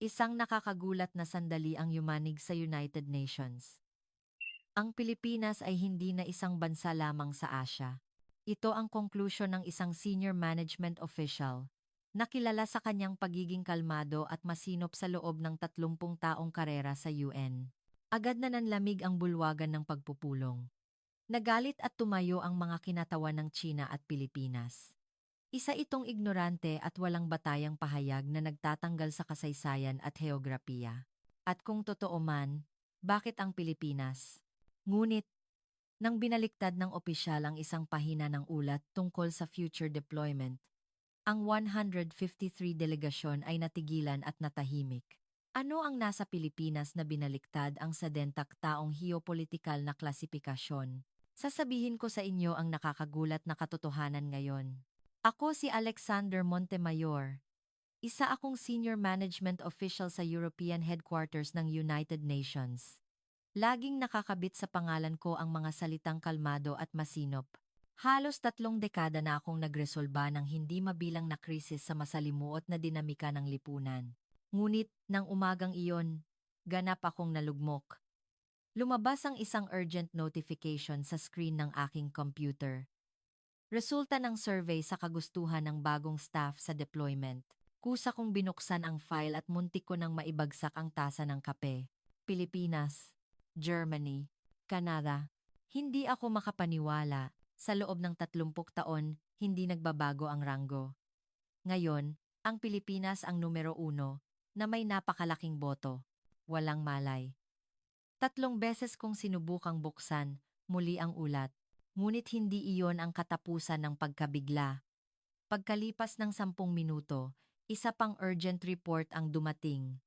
Isang nakakagulat na sandali ang yumanig sa United Nations. Ang Pilipinas ay hindi na isang bansa lamang sa Asya. Ito ang konklusyon ng isang senior management official na kilala sa kanyang pagiging kalmado at masinop sa loob ng 30 taong karera sa UN. Agad na nanlamig ang bulwagan ng pagpupulong. Nagalit at tumayo ang mga kinatawan ng China at Pilipinas. Isa itong ignorante at walang batayang pahayag na nagtatanggal sa kasaysayan at heograpiya. At kung totoo man, bakit ang Pilipinas? Ngunit, nang binaliktad ng opisyal ang isang pahina ng ulat tungkol sa future deployment, ang 153 delegasyon ay natigilan at natahimik. Ano ang nasa Pilipinas na binaliktad ang sadentak taong geopolitikal na klasifikasyon? Sasabihin ko sa inyo ang nakakagulat na katotohanan ngayon. Ako si Alexander Montemayor. Isa akong senior management official sa European headquarters ng United Nations. Laging nakakabit sa pangalan ko ang mga salitang kalmado at masinop. Halos 3 dekada na akong nagresolba ng hindi mabilang na krisis sa masalimuot na dinamika ng lipunan. Ngunit, nang umagang iyon, ganap akong nalugmok. Lumabas ang isang urgent notification sa screen ng aking computer. Resulta ng survey sa kagustuhan ng bagong staff sa deployment. Kusa kong binuksan ang file at muntik ko nang maibagsak ang tasa ng kape. Pilipinas, Germany, Canada. Hindi ako makapaniwala. Sa loob ng 30 taon, hindi nagbabago ang ranggo. Ngayon, ang Pilipinas ang numero 1 na may napakalaking boto. Walang malay. 3 beses kong sinubukang buksan, muli ang ulat. Ngunit hindi iyon ang katapusan ng pagkabigla. Pagkalipas ng 10 minuto, isa pang urgent report ang dumating.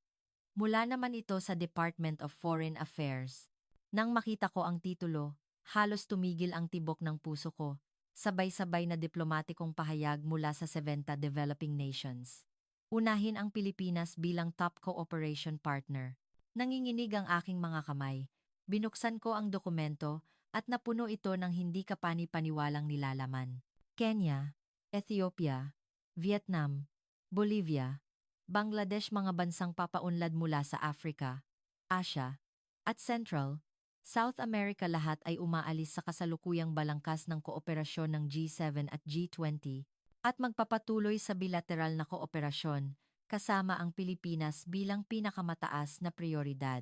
Mula naman ito sa Department of Foreign Affairs. Nang makita ko ang titulo, halos tumigil ang tibok ng puso ko, sabay-sabay na diplomatikong pahayag mula sa 70 developing nations. Unahin ang Pilipinas bilang top cooperation partner. Nanginginig ang aking mga kamay. Binuksan ko ang dokumento at napuno ito ng hindi kapani-paniwalang nilalaman. Kenya, Ethiopia, Vietnam, Bolivia, Bangladesh, mga bansang papaunlad mula sa Africa, Asia, at Central, South America, lahat ay umaalis sa kasalukuyang balangkas ng kooperasyon ng G7 at G20 at magpapatuloy sa bilateral na kooperasyon kasama ang Pilipinas bilang pinakamataas na prioridad.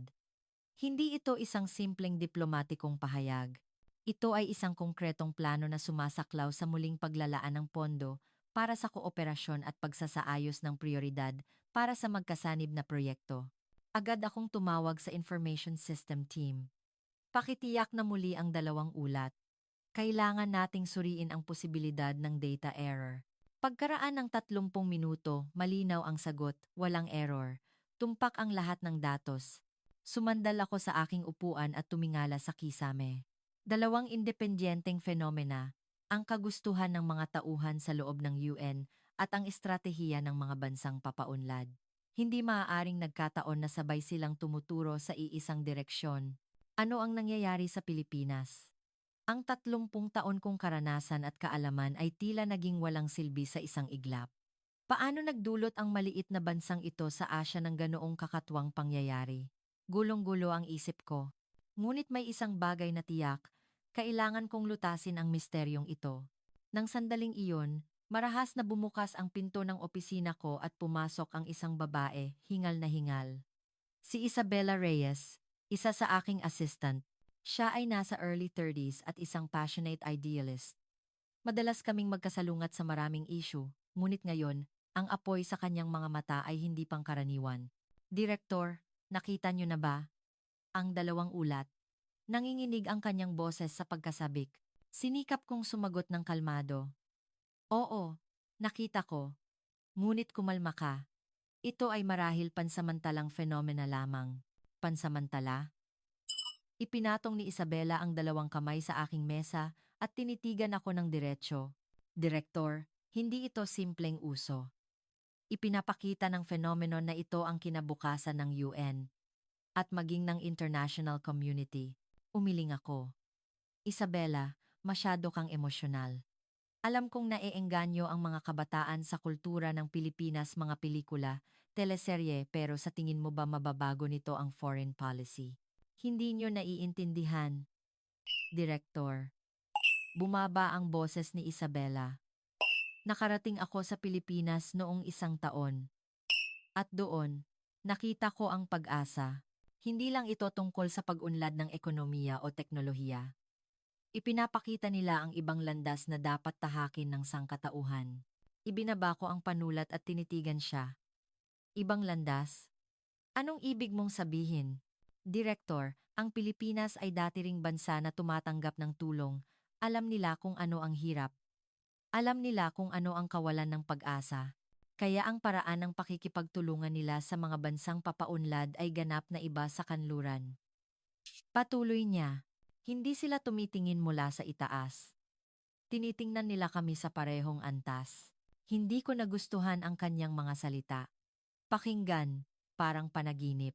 Hindi ito isang simpleng diplomatikong pahayag. Ito ay isang konkretong plano na sumasaklaw sa muling paglalaan ng pondo para sa kooperasyon at pagsasaayos ng prioridad para sa magkasanib na proyekto. Agad akong tumawag sa Information System Team. Pakitiyak na muli ang dalawang ulat. Kailangan nating suriin ang posibilidad ng data error. Pagkaraan ng 30 minuto, malinaw ang sagot, walang error. Tumpak ang lahat ng datos. Sumandal ako sa aking upuan at tumingala sa kisame. Dalawang independenteng fenomena, ang kagustuhan ng mga tauhan sa loob ng UN at ang estratehiya ng mga bansang papaunlad. Hindi maaaring nagkataon na sabay silang tumuturo sa iisang direksyon. Ano ang nangyayari sa Pilipinas? Ang 30 taon kong karanasan at kaalaman ay tila naging walang silbi sa isang iglap. Paano nagdulot ang maliit na bansang ito sa Asya ng ganoong kakatwang pangyayari? Gulong-gulo ang isip ko. Ngunit may isang bagay na tiyak, kailangan kong lutasin ang misteryong ito. Nang sandaling iyon, marahas na bumukas ang pinto ng opisina ko at pumasok ang isang babae, hingal na hingal. Si Isabella Reyes, isa sa aking assistant. Siya ay nasa early 30s at isang passionate idealist. Madalas kaming magkasalungat sa maraming issue, ngunit ngayon, ang apoy sa kanyang mga mata ay hindi pangkaraniwan. Direktor, nakita niyo na ba ang dalawang ulat? Nanginginig ang kanyang boses sa pagkasabik. Sinikap kong sumagot ng kalmado. Oo, nakita ko. Ngunit kumalma ka. Ito ay marahil pansamantalang fenomena lamang. Pansamantala? Ipinatong ni Isabela ang dalawang kamay sa aking mesa at tinitigan ako ng diretsyo. Direktor, hindi ito simpleng uso. Ipinapakita ng phenomenon na ito ang kinabukasan ng UN at maging ng international community. Umiling ako. Isabela, masyado kang emosyonal. Alam kong naeengganyo ang mga kabataan sa kultura ng Pilipinas, mga pelikula, teleserye pero sa tingin mo ba mababago nito ang foreign policy? Hindi nyo naiintindihan, Direktor. Bumaba ang boses ni Isabela. Nakarating ako sa Pilipinas noong 1 taon. At doon, nakita ko ang pag-asa. Hindi lang ito tungkol sa pag-unlad ng ekonomiya o teknolohiya. Ipinapakita nila ang ibang landas na dapat tahakin ng sangkatauhan. Ibinaba ko ang panulat at tinitigan siya. Ibang landas? Anong ibig mong sabihin? Direktor, ang Pilipinas ay dati ring bansa na tumatanggap ng tulong. Alam nila kung ano ang hirap. Alam nila kung ano ang kawalan ng pag-asa. Kaya ang paraan ng pakikipagtulungan nila sa mga bansang papaunlad ay ganap na iba sa kanluran. Patuloy niya, hindi sila tumitingin mula sa itaas. Tinitingnan nila kami sa parehong antas. Hindi ko nagustuhan ang kanyang mga salita. Pakinggan, parang panaginip.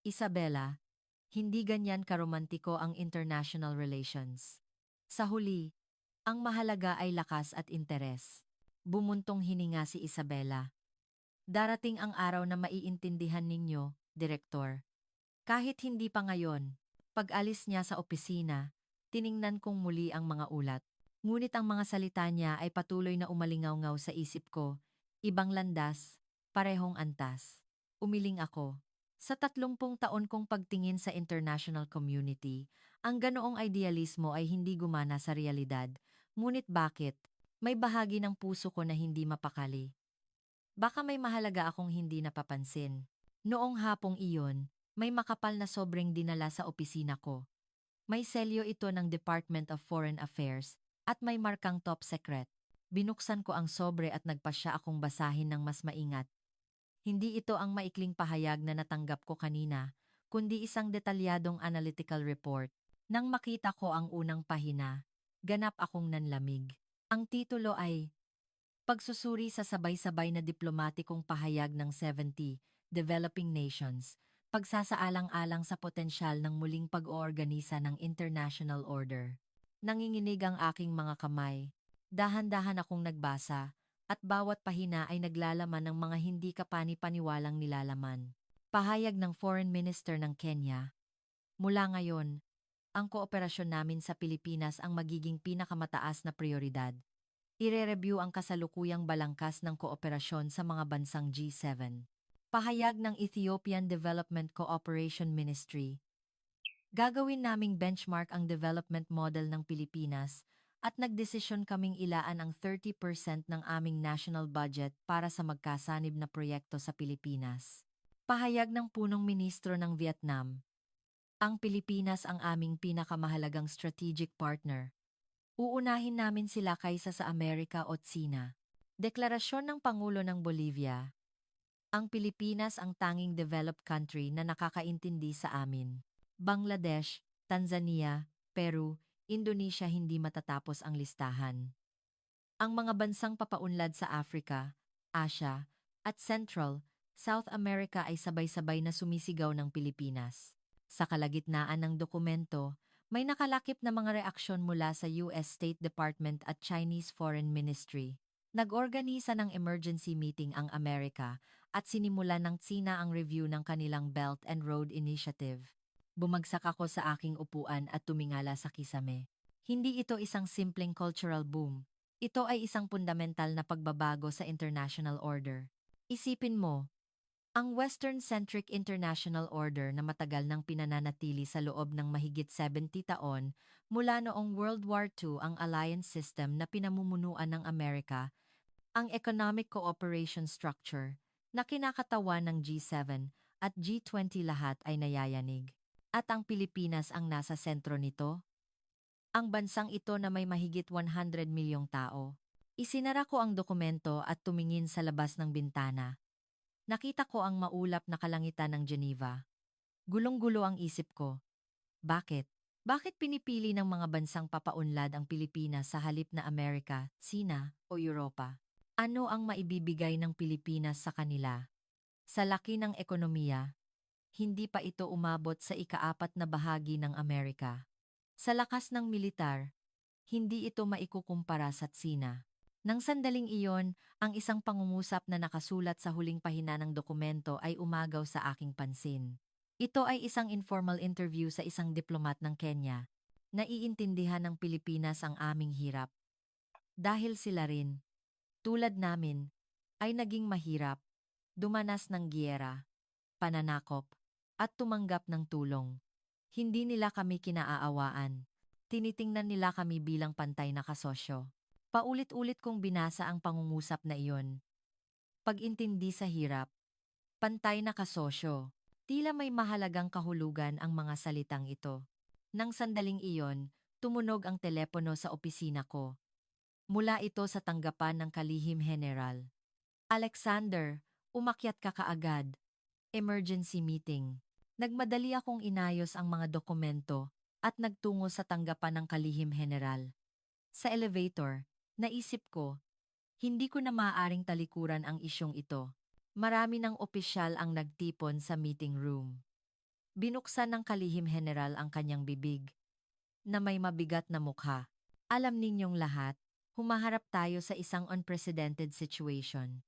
Isabela, hindi ganyan karomantiko ang international relations. Sa huli, ang mahalaga ay lakas at interes. Bumuntong hininga si Isabela. Darating ang araw na maiintindihan ninyo, Direktor. Kahit hindi pa ngayon, pag-alis niya sa opisina, tiningnan kong muli ang mga ulat. Ngunit ang mga salita niya ay patuloy na umalingaw-ngaw sa isip ko. Ibang landas, parehong antas. Umiling ako. Sa 30 taon kong pagtingin sa international community, ang ganoong idealismo ay hindi gumana sa realidad. Ngunit bakit? May bahagi ng puso ko na hindi mapakali. Baka may mahalaga akong hindi napapansin. Noong hapong iyon, may makapal na sobreng dinala sa opisina ko. May selyo ito ng Department of Foreign Affairs at may markang top secret. Binuksan ko ang sobre at nagpasya akong basahin ng mas maingat. Hindi ito ang maikling pahayag na natanggap ko kanina, kundi isang detalyadong analytical report. Nang makita ko ang unang pahina, ganap akong nanlamig. Ang titulo ay Pagsusuri sa sabay-sabay na diplomatikong pahayag ng 70 developing nations, pagsasaalang-alang sa potensyal ng muling pag-oorganisa ng international order. Nanginginig ang aking mga kamay. Dahan-dahan akong nagbasa, at bawat pahina ay naglalaman ng mga hindi kapani-paniwalang nilalaman. Pahayag ng Foreign Minister ng Kenya. Mula ngayon, ang kooperasyon namin sa Pilipinas ang magiging pinakamataas na prioridad. Ire-review ang kasalukuyang balangkas ng kooperasyon sa mga bansang G7. Pahayag ng Ethiopian Development Cooperation Ministry. Gagawin naming benchmark ang development model ng Pilipinas at nagdesisyon kaming ilaan ang 30% ng aming national budget para sa magkasanib na proyekto sa Pilipinas. Pahayag ng punong ministro ng Vietnam. Ang Pilipinas ang aming pinakamahalagang strategic partner. Uunahin namin sila kaysa sa Amerika o Tsina. Deklarasyon ng Pangulo ng Bolivia. Ang Pilipinas ang tanging developed country na nakakaintindi sa amin. Bangladesh, Tanzania, Peru, Indonesia hindi matatapos ang listahan. Ang mga bansang papaunlad sa Africa, Asia, at Central, South America ay sabay-sabay na sumisigaw ng Pilipinas. Sa kalagitnaan ng dokumento, may nakalakip na mga reaksyon mula sa US State Department at Chinese Foreign Ministry. Nag-organisa ng emergency meeting ang Amerika at sinimulan ng Tsina ang review ng kanilang Belt and Road Initiative. Bumagsak ako sa aking upuan at tumingala sa kisame. Hindi ito isang simpleng cultural boom. Ito ay isang fundamental na pagbabago sa international order. Isipin mo, ang Western-centric international order na matagal nang pinananatili sa loob ng mahigit 70 taon mula noong World War II ang alliance system na pinamumunuan ng Amerika, ang economic cooperation structure na kinakatawan ng G7 at G20 lahat ay nayayanig. At ang Pilipinas ang nasa sentro nito? Ang bansang ito na may mahigit 100 milyong tao. Isinara ko ang dokumento at tumingin sa labas ng bintana. Nakita ko ang maulap na kalangitan ng Geneva. Gulong-gulo ang isip ko. Bakit? Bakit pinipili ng mga bansang papaunlad ang Pilipinas sa halip na Amerika, Tsina, o Europa? Ano ang maibibigay ng Pilipinas sa kanila? Sa laki ng ekonomiya, hindi pa ito umabot sa ika-4 na bahagi ng Amerika. Sa lakas ng militar, hindi ito maikukumpara sa Tsina. Nang sandaling iyon, ang isang pangungusap na nakasulat sa huling pahina ng dokumento ay umagaw sa aking pansin. Ito ay isang informal interview sa isang diplomat ng Kenya. Naiintindihan ng Pilipinas ang aming hirap. Dahil sila rin, tulad namin, ay naging mahirap, dumanas ng giyera, pananakop, at tumanggap ng tulong. Hindi nila kami kinaaawaan. Tinitingnan nila kami bilang pantay na kasosyo. Paulit-ulit kong binasa ang pangungusap na iyon. Pag-intindi sa hirap, pantay na kasosyo. Tila may mahalagang kahulugan ang mga salitang ito. Nang sandaling iyon, tumunog ang telepono sa opisina ko. Mula ito sa tanggapan ng Kalihim General. Alexander, umakyat ka kaagad. Emergency meeting. Nagmadali akong inayos ang mga dokumento at nagtungo sa tanggapan ng Kalihim General. Sa elevator, naisip ko, hindi ko na maaaring talikuran ang isyong ito. Marami ng opisyal ang nagtipon sa meeting room. Binuksan ng Kalihim General ang kanyang bibig, na may mabigat na mukha. Alam ninyong lahat, humaharap tayo sa isang unprecedented situation.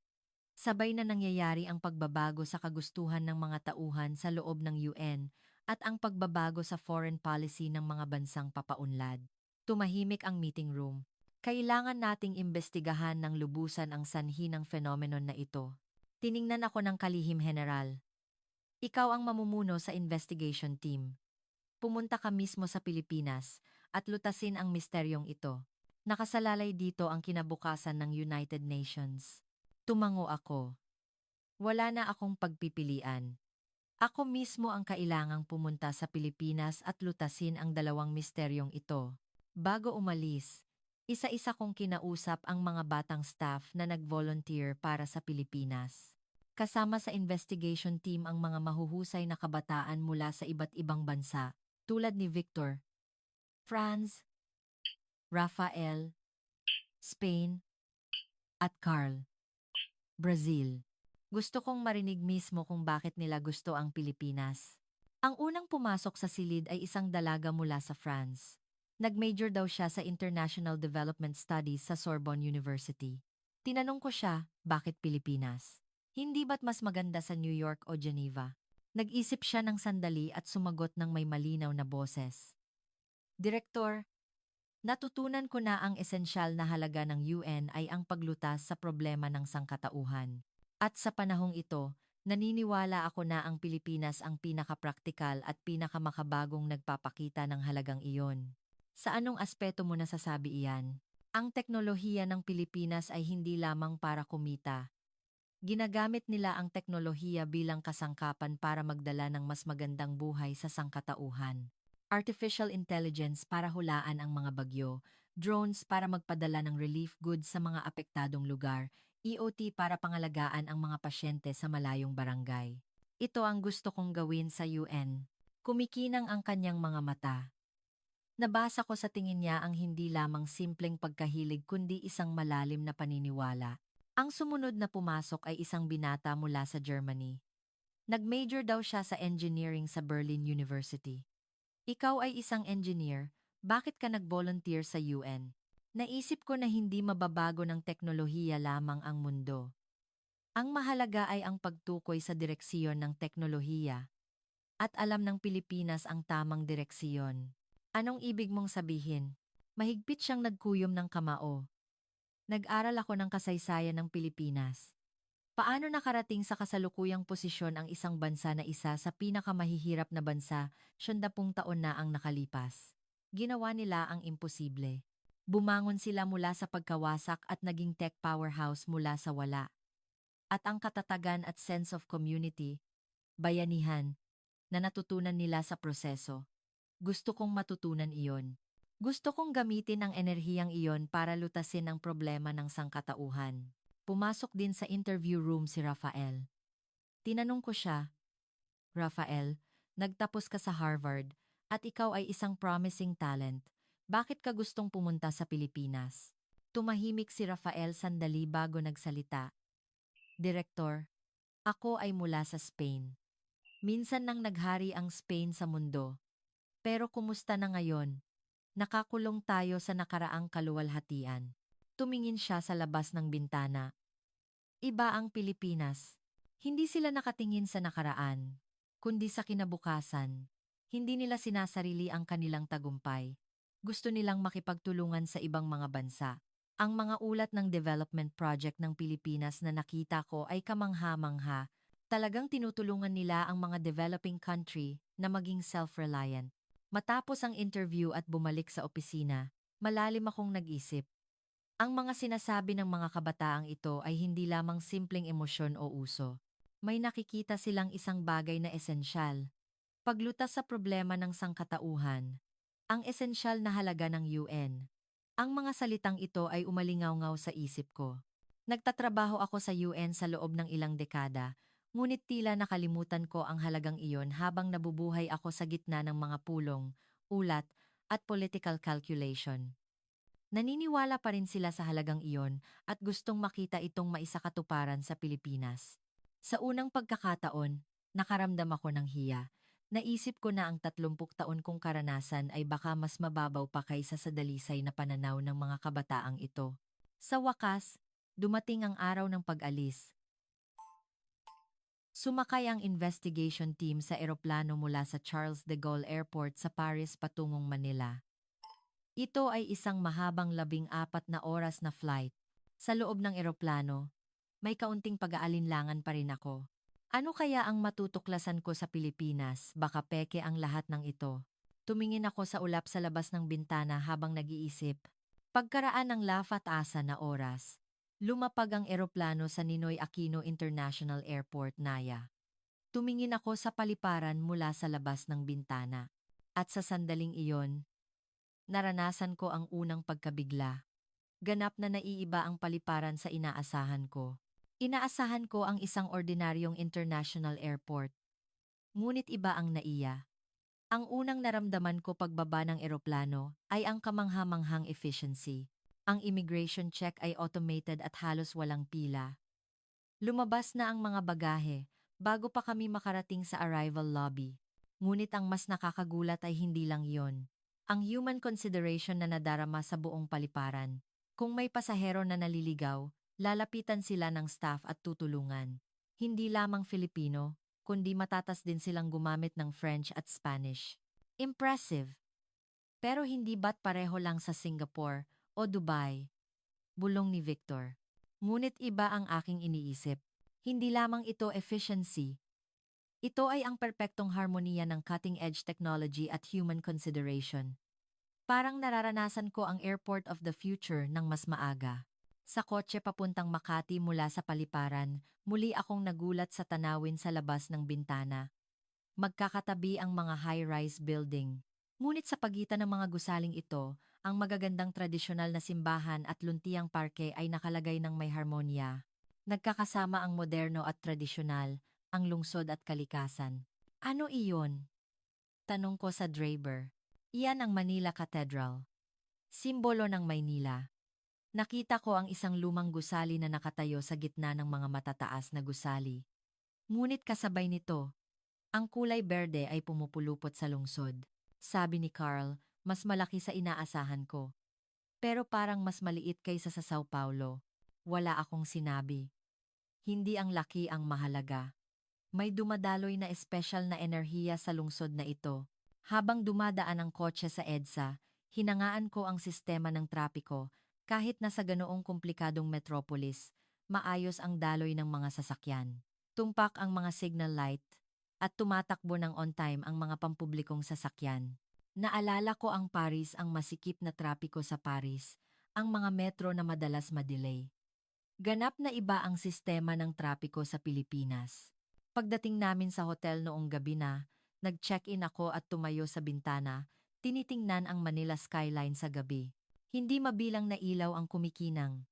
Sabay na nangyayari ang pagbabago sa kagustuhan ng mga tauhan sa loob ng UN at ang pagbabago sa foreign policy ng mga bansang papaunlad. Tumahimik ang meeting room. Kailangan nating imbestigahan ng lubusan ang sanhi ng phenomenon na ito. Tiningnan ako ng Kalihim General. Ikaw ang mamumuno sa investigation team. Pumunta ka mismo sa Pilipinas at lutasin ang misteryong ito. Nakasalalay dito ang kinabukasan ng United Nations. Tumango ako. Wala na akong pagpipilian. Ako mismo ang kailangang pumunta sa Pilipinas at lutasin ang dalawang misteryong ito. Bago umalis, isa-isa kong kinausap ang mga batang staff na nag-volunteer para sa Pilipinas. Kasama sa investigation team ang mga mahuhusay na kabataan mula sa iba't ibang bansa, tulad ni Victor, Franz, Rafael, Spain, at Carl, Brazil. Gusto kong marinig mismo kung bakit nila gusto ang Pilipinas. Ang unang pumasok sa silid ay isang dalaga mula sa France. Nag-major daw siya sa International Development Studies sa Sorbonne University. Tinanong ko siya, bakit Pilipinas? Hindi ba't mas maganda sa New York o Geneva? Nag-isip siya ng sandali at sumagot ng may malinaw na boses. Direktor, natutunan ko na ang esensyal na halaga ng UN ay ang paglutas sa problema ng sangkatauhan. At sa panahong ito, naniniwala ako na ang Pilipinas ang pinakapraktikal at pinakamakabagong nagpapakita ng halagang iyon. Sa anong aspeto mo nasasabi iyan? Ang teknolohiya ng Pilipinas ay hindi lamang para kumita. Ginagamit nila ang teknolohiya bilang kasangkapan para magdala ng mas magandang buhay sa sangkatauhan. Artificial intelligence para hulaan ang mga bagyo, drones para magpadala ng relief goods sa mga apektadong lugar, EOT para pangalagaan ang mga pasyente sa malayong barangay. Ito ang gusto kong gawin sa UN. Kumikinang ang kanyang mga mata. Nabasa ko sa tingin niya ang hindi lamang simpleng pagkahilig kundi isang malalim na paniniwala. Ang sumunod na pumasok ay isang binata mula sa Germany. Nag-major daw siya sa engineering sa Berlin University. Ikaw ay isang engineer, bakit ka nag-volunteer sa UN? Naisip ko na hindi mababago ng teknolohiya lamang ang mundo. Ang mahalaga ay ang pagtukoy sa direksyon ng teknolohiya. At alam ng Pilipinas ang tamang direksyon. Anong ibig mong sabihin? Mahigpit siyang nagkuyom ng kamao. Nag-aral ako ng kasaysayan ng Pilipinas. Paano nakarating sa kasalukuyang posisyon ang isang bansa na isa sa pinakamahihirap na bansa, 70 taon na ang nakalipas? Ginawa nila ang imposible. Bumangon sila mula sa pagkawasak at naging tech powerhouse mula sa wala. At ang katatagan at sense of community, bayanihan, na natutunan nila sa proseso. Gusto kong matutunan iyon. Gusto kong gamitin ang enerhiyang iyon para lutasin ang problema ng sangkatauhan. Pumasok din sa interview room si Rafael. Tinanong ko siya, Rafael, nagtapos ka sa Harvard at ikaw ay isang promising talent. Bakit ka gustong pumunta sa Pilipinas? Tumahimik si Rafael sandali bago nagsalita. Direktor, ako ay mula sa Spain. Minsan nang naghari ang Spain sa mundo. Pero kumusta na ngayon? Nakakulong tayo sa nakaraang kaluwalhatian. Tumingin siya sa labas ng bintana. Iba ang Pilipinas. Hindi sila nakatingin sa nakaraan, kundi sa kinabukasan. Hindi nila sinasarili ang kanilang tagumpay. Gusto nilang makipagtulungan sa ibang mga bansa. Ang mga ulat ng development project ng Pilipinas na nakita ko ay kamangha-mangha. Talagang tinutulungan nila ang mga developing country na maging self-reliant. Matapos ang interview at bumalik sa opisina, malalim akong nag-isip. Ang mga sinasabi ng mga kabataang ito ay hindi lamang simpleng emosyon o uso. May nakikita silang isang bagay na esensyal. Paglutas sa problema ng sangkatauhan. Ang esensyal na halaga ng UN. Ang mga salitang ito ay umalingaw-ngaw sa isip ko. Nagtatrabaho ako sa UN sa loob ng ilang dekada, ngunit tila nakalimutan ko ang halagang iyon habang nabubuhay ako sa gitna ng mga pulong, ulat, at political calculation. Naniniwala pa rin sila sa halagang iyon at gustong makita itong maisakatuparan sa Pilipinas. Sa unang pagkakataon, nakaramdam ako ng hiya. Naisip ko na ang 30 taon kong karanasan ay baka mas mababaw pa kaysa sa dalisay na pananaw ng mga kabataang ito. Sa wakas, dumating ang araw ng pag-alis. Sumakay ang investigation team sa eroplano mula sa Charles de Gaulle Airport sa Paris patungong Manila. Ito ay isang mahabang 14 na oras na flight. Sa loob ng eroplano, may kaunting pag-aalinlangan pa rin ako. Ano kaya ang matutuklasan ko sa Pilipinas? Baka peke ang lahat ng ito. Tumingin ako sa ulap sa labas ng bintana habang nag-iisip. Pagkaraan ng lapat-asa na oras, lumapag ang eroplano sa Ninoy Aquino International Airport, Naya. Tumingin ako sa paliparan mula sa labas ng bintana. At sa sandaling iyon, naranasan ko ang unang pagkabigla. Ganap na naiiba ang paliparan sa inaasahan ko. Inaasahan ko ang isang ordinaryong international airport. Ngunit iba ang naiya. Ang unang naramdaman ko pagbaba ng eroplano ay ang kamangha-manghang efficiency. Ang immigration check ay automated at halos walang pila. Lumabas na ang mga bagahe bago pa kami makarating sa arrival lobby. Ngunit ang mas nakakagulat ay hindi lang iyon. Ang human consideration na nadarama sa buong paliparan. Kung may pasahero na naliligaw, lalapitan sila ng staff at tutulungan. Hindi lamang Filipino, kundi matatas din silang gumamit ng French at Spanish. Impressive! Pero hindi ba't pareho lang sa Singapore o Dubai? Bulong ni Victor. Ngunit iba ang aking iniisip. Hindi lamang ito efficiency. Ito ay ang perpektong harmoniya ng cutting-edge technology at human consideration. Parang nararanasan ko ang airport of the future ng mas maaga. Sa kotse papuntang Makati mula sa paliparan, muli akong nagulat sa tanawin sa labas ng bintana. Magkakatabi ang mga high-rise building. Ngunit sa pagitan ng mga gusaling ito, ang magagandang tradisyonal na simbahan at luntiang parke ay nakalagay ng may harmonya. Nagkakasama ang moderno at tradisyonal, ang lungsod at kalikasan. Ano iyon? Tanong ko sa driver. Iyan ang Manila Cathedral. Simbolo ng Maynila. Nakita ko ang isang lumang gusali na nakatayo sa gitna ng mga matataas na gusali. Ngunit kasabay nito, ang kulay berde ay pumupulupot sa lungsod. Sabi ni Carl, mas malaki sa inaasahan ko. Pero parang mas maliit kaysa sa Sao Paulo. Wala akong sinabi. Hindi ang laki ang mahalaga. May dumadaloy na espesyal na enerhiya sa lungsod na ito. Habang dumadaan ang kotse sa EDSA, hinangaan ko ang sistema ng trapiko. Kahit nasa ganoong komplikadong metropolis, maayos ang daloy ng mga sasakyan. Tumpak ang mga signal light at tumatakbo ng on-time ang mga pampublikong sasakyan. Naalala ko ang Paris, ang masikip na trapiko sa Paris, ang mga metro na madalas madelay. Ganap na iba ang sistema ng trapiko sa Pilipinas. Pagdating namin sa hotel noong gabi na, nag-check-in ako at tumayo sa bintana, tinitingnan ang Manila skyline sa gabi. Hindi mabilang na ilaw ang kumikinang.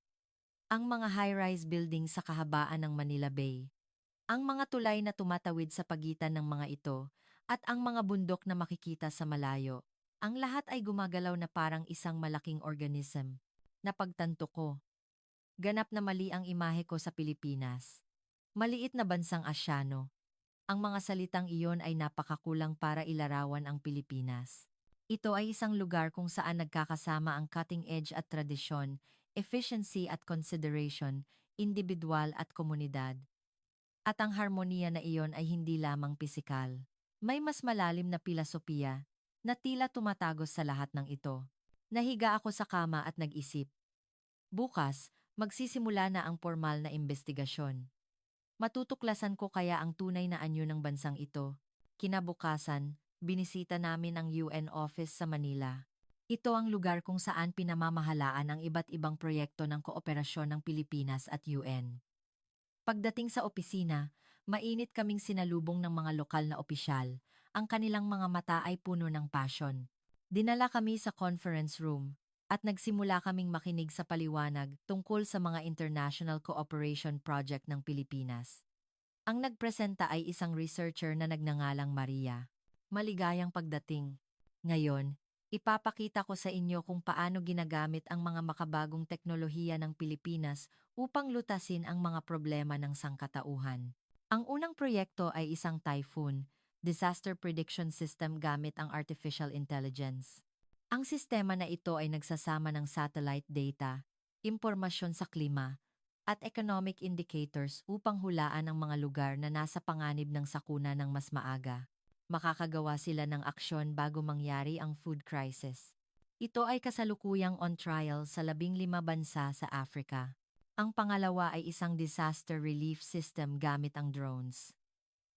Ang mga high-rise buildings sa kahabaan ng Manila Bay. Ang mga tulay na tumatawid sa pagitan ng mga ito, at ang mga bundok na makikita sa malayo. Ang lahat ay gumagalaw na parang isang malaking organism. Napagtanto ko. Ganap na mali ang imahe ko sa Pilipinas. Maliit na bansang Asyano. Ang mga salitang iyon ay napakakulang para ilarawan ang Pilipinas. Ito ay isang lugar kung saan nagkakasama ang cutting edge at tradisyon, efficiency at consideration, individual at komunidad. At ang harmoniya na iyon ay hindi lamang pisikal. May mas malalim na pilosopiya na tila tumatagos sa lahat ng ito. Nahiga ako sa kama at nag-isip. Bukas, magsisimula na ang formal na investigasyon. Matutuklasan ko kaya ang tunay na anyo ng bansang ito. Kinabukasan, binisita namin ang UN office sa Manila. Ito ang lugar kung saan pinamamahalaan ang iba't ibang proyekto ng kooperasyon ng Pilipinas at UN. Pagdating sa opisina, mainit kaming sinalubong ng mga lokal na opisyal. Ang kanilang mga mata ay puno ng passion. Dinala kami sa conference room at nagsimula kaming makinig sa paliwanag tungkol sa mga international cooperation project ng Pilipinas. Ang nagpresenta ay isang researcher na nagngangalang Maria. Maligayang pagdating. Ngayon, ipapakita ko sa inyo kung paano ginagamit ang mga makabagong teknolohiya ng Pilipinas upang lutasin ang mga problema ng sangkatauhan. Ang unang proyekto ay isang typhoon, disaster prediction system gamit ang artificial intelligence. Ang sistema na ito ay nagsasama ng satellite data, impormasyon sa klima, at economic indicators upang hulaan ang mga lugar na nasa panganib ng sakuna ng mas maaga. Makakagawa sila ng aksyon bago mangyari ang food crisis. Ito ay kasalukuyang on trial sa 15 bansa sa Africa. Ang pangalawa ay isang disaster relief system gamit ang drones.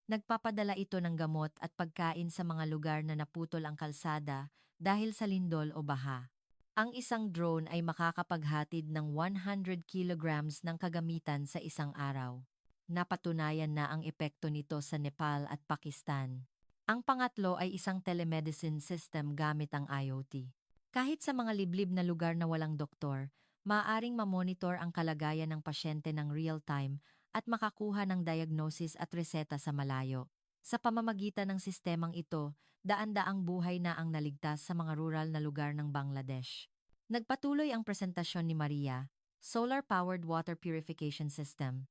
Nagpapadala ito ng gamot at pagkain sa mga lugar na naputol ang kalsada dahil sa lindol o baha. Ang isang drone ay makakapaghatid ng 100 kilograms ng kagamitan sa isang araw. Napatunayan na ang epekto nito sa Nepal at Pakistan. Ang pangatlo ay isang telemedicine system gamit ang IoT. Kahit sa mga liblib na lugar na walang doktor, maaaring mamonitor ang kalagayan ng pasyente ng real-time at makakuha ng diagnosis at reseta sa malayo. Sa pamamagitan ng sistemang ito, daan-daang buhay na ang naligtas sa mga rural na lugar ng Bangladesh. Nagpatuloy ang presentasyon ni Maria, Solar-Powered Water Purification System,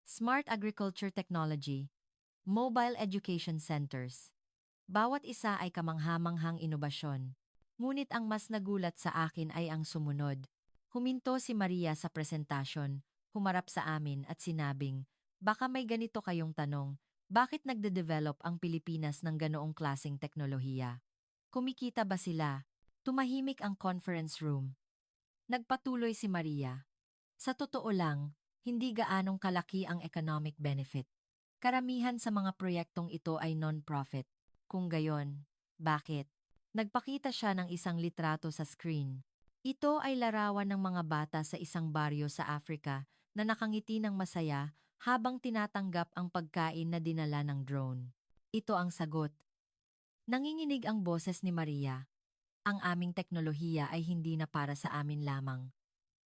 Smart Agriculture Technology, Mobile Education Centers. Bawat isa ay kamanghamanghang inobasyon. Ngunit ang mas nagulat sa akin ay ang sumunod. Huminto si Maria sa presentasyon, humarap sa amin at sinabing, baka may ganito kayong tanong, bakit nagde-develop ang Pilipinas ng ganoong klaseng teknolohiya? Kumikita ba sila? Tumahimik ang conference room. Nagpatuloy si Maria. Sa totoo lang, hindi gaanong kalaki ang economic benefit. Karamihan sa mga proyektong ito ay non-profit. Kung gayon, bakit? Nagpakita siya ng isang litrato sa screen. Ito ay larawan ng mga bata sa isang baryo sa Africa na nakangiti ng masaya habang tinatanggap ang pagkain na dinala ng drone. Ito ang sagot. Nanginginig ang boses ni Maria. Ang aming teknolohiya ay hindi na para sa amin lamang.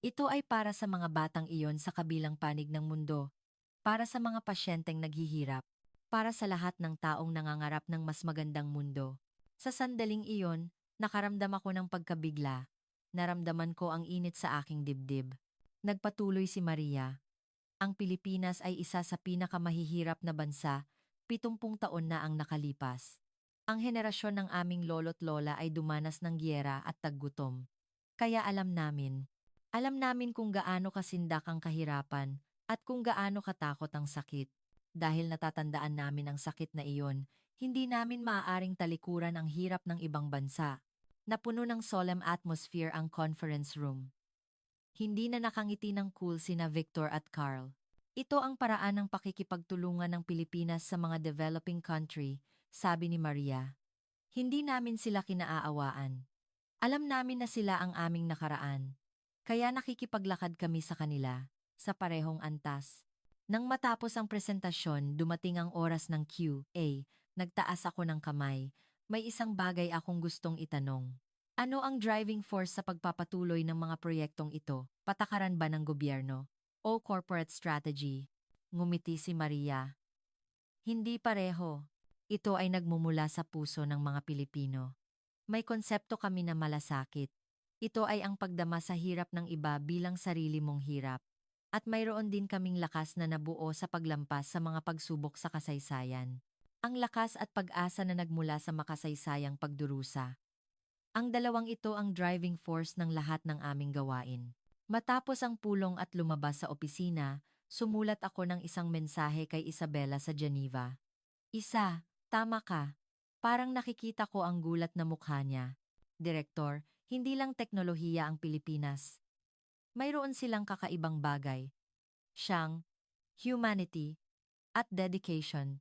Ito ay para sa mga batang iyon sa kabilang panig ng mundo, para sa mga pasyenteng naghihirap, para sa lahat ng taong nangangarap ng mas magandang mundo. Sa sandaling iyon, nakaramdam ako ng pagkabigla. Naramdaman ko ang init sa aking dibdib. Nagpatuloy si Maria. Ang Pilipinas ay isa sa pinakamahihirap na bansa, 70 taon na ang nakalipas. Ang henerasyon ng aming lolo't lola ay dumanas ng giyera at taggutom. Kaya alam namin kung gaano kasindak ang kahirapan at kung gaano katakot ang sakit. Dahil natatandaan namin ang sakit na iyon, hindi namin maaaring talikuran ang hirap ng ibang bansa. Napuno ng solemn atmosphere ang conference room. Hindi na nakangiti ng cool sina Victor at Carl. Ito ang paraan ng pakikipagtulungan ng Pilipinas sa mga developing country, sabi ni Maria. Hindi namin sila kinaaawaan. Alam namin na sila ang aming nakaraan. Kaya nakikipaglakad kami sa kanila, sa parehong antas. Nang matapos ang presentasyon, dumating ang oras ng Q&A. Nagtaas ako ng kamay. May isang bagay akong gustong itanong. Ano ang driving force sa pagpapatuloy ng mga proyektong ito? Patakaran ba ng gobyerno? O corporate strategy? Ngumiti si Maria. Hindi pareho. Ito ay nagmumula sa puso ng mga Pilipino. May konsepto kami na malasakit. Ito ay ang pagdama sa hirap ng iba bilang sarili mong hirap. At mayroon din kaming lakas na nabuo sa paglampas sa mga pagsubok sa kasaysayan. Ang lakas at pag-asa na nagmula sa makasaysayang pagdurusa. Ang dalawang ito ang driving force ng lahat ng aming gawain. Matapos ang pulong at lumabas sa opisina, sumulat ako ng isang mensahe kay Isabela sa Geneva. Tama ka. Parang nakikita ko ang gulat na mukha niya. Direktor, hindi lang teknolohiya ang Pilipinas. Mayroon silang kakaibang bagay. Siyang, humanity, at dedication.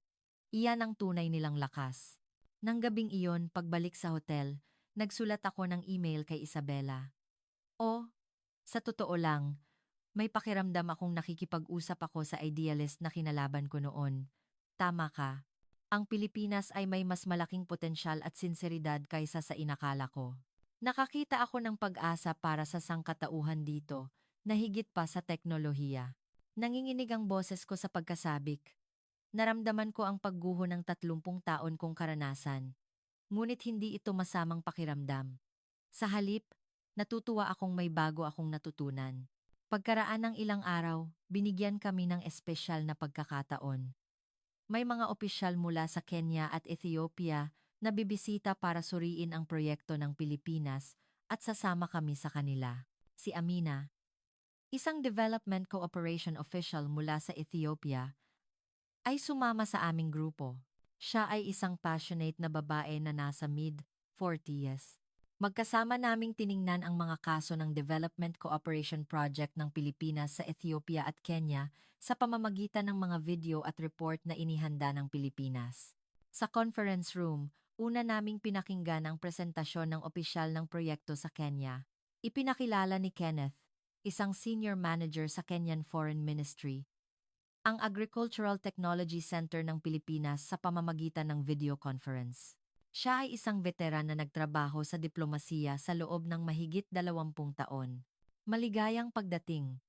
Iyan ang tunay nilang lakas. Nang gabing iyon, pagbalik sa hotel, nagsulat ako ng email kay Isabela. O, sa totoo lang, may pakiramdam akong nakikipag-usap ako sa idealist na kinalaban ko noon. Tama ka. Ang Pilipinas ay may mas malaking potensyal at sinseridad kaysa sa inakala ko. Nakakita ako ng pag-asa para sa sangkatauhan dito, na higit pa sa teknolohiya. Nanginginig ang boses ko sa pagkasabik. Naramdaman ko ang pagguho ng 30 taon kong karanasan. Ngunit hindi ito masamang pakiramdam. Sa halip, natutuwa akong may bago akong natutunan. Pagkaraan ng ilang araw, binigyan kami ng espesyal na pagkakataon. May mga opisyal mula sa Kenya at Ethiopia na bibisita para suriin ang proyekto ng Pilipinas at sasama kami sa kanila. Si Amina, isang development cooperation official mula sa Ethiopia, ay sumama sa aming grupo. Siya ay isang passionate na babae na nasa mid-40s. Magkasama naming tiningnan ang mga kaso ng Development Cooperation Project ng Pilipinas sa Ethiopia at Kenya sa pamamagitan ng mga video at report na inihanda ng Pilipinas. Sa conference room, una naming pinakinggan ang presentasyon ng opisyal ng proyekto sa Kenya. Ipinakilala ni Kenneth, isang senior manager sa Kenyan Foreign Ministry, ang Agricultural Technology Center ng Pilipinas sa pamamagitan ng video conference. Siya ay isang veteran na nagtrabaho sa diplomasiya sa loob ng mahigit 20 taon. Maligayang pagdating.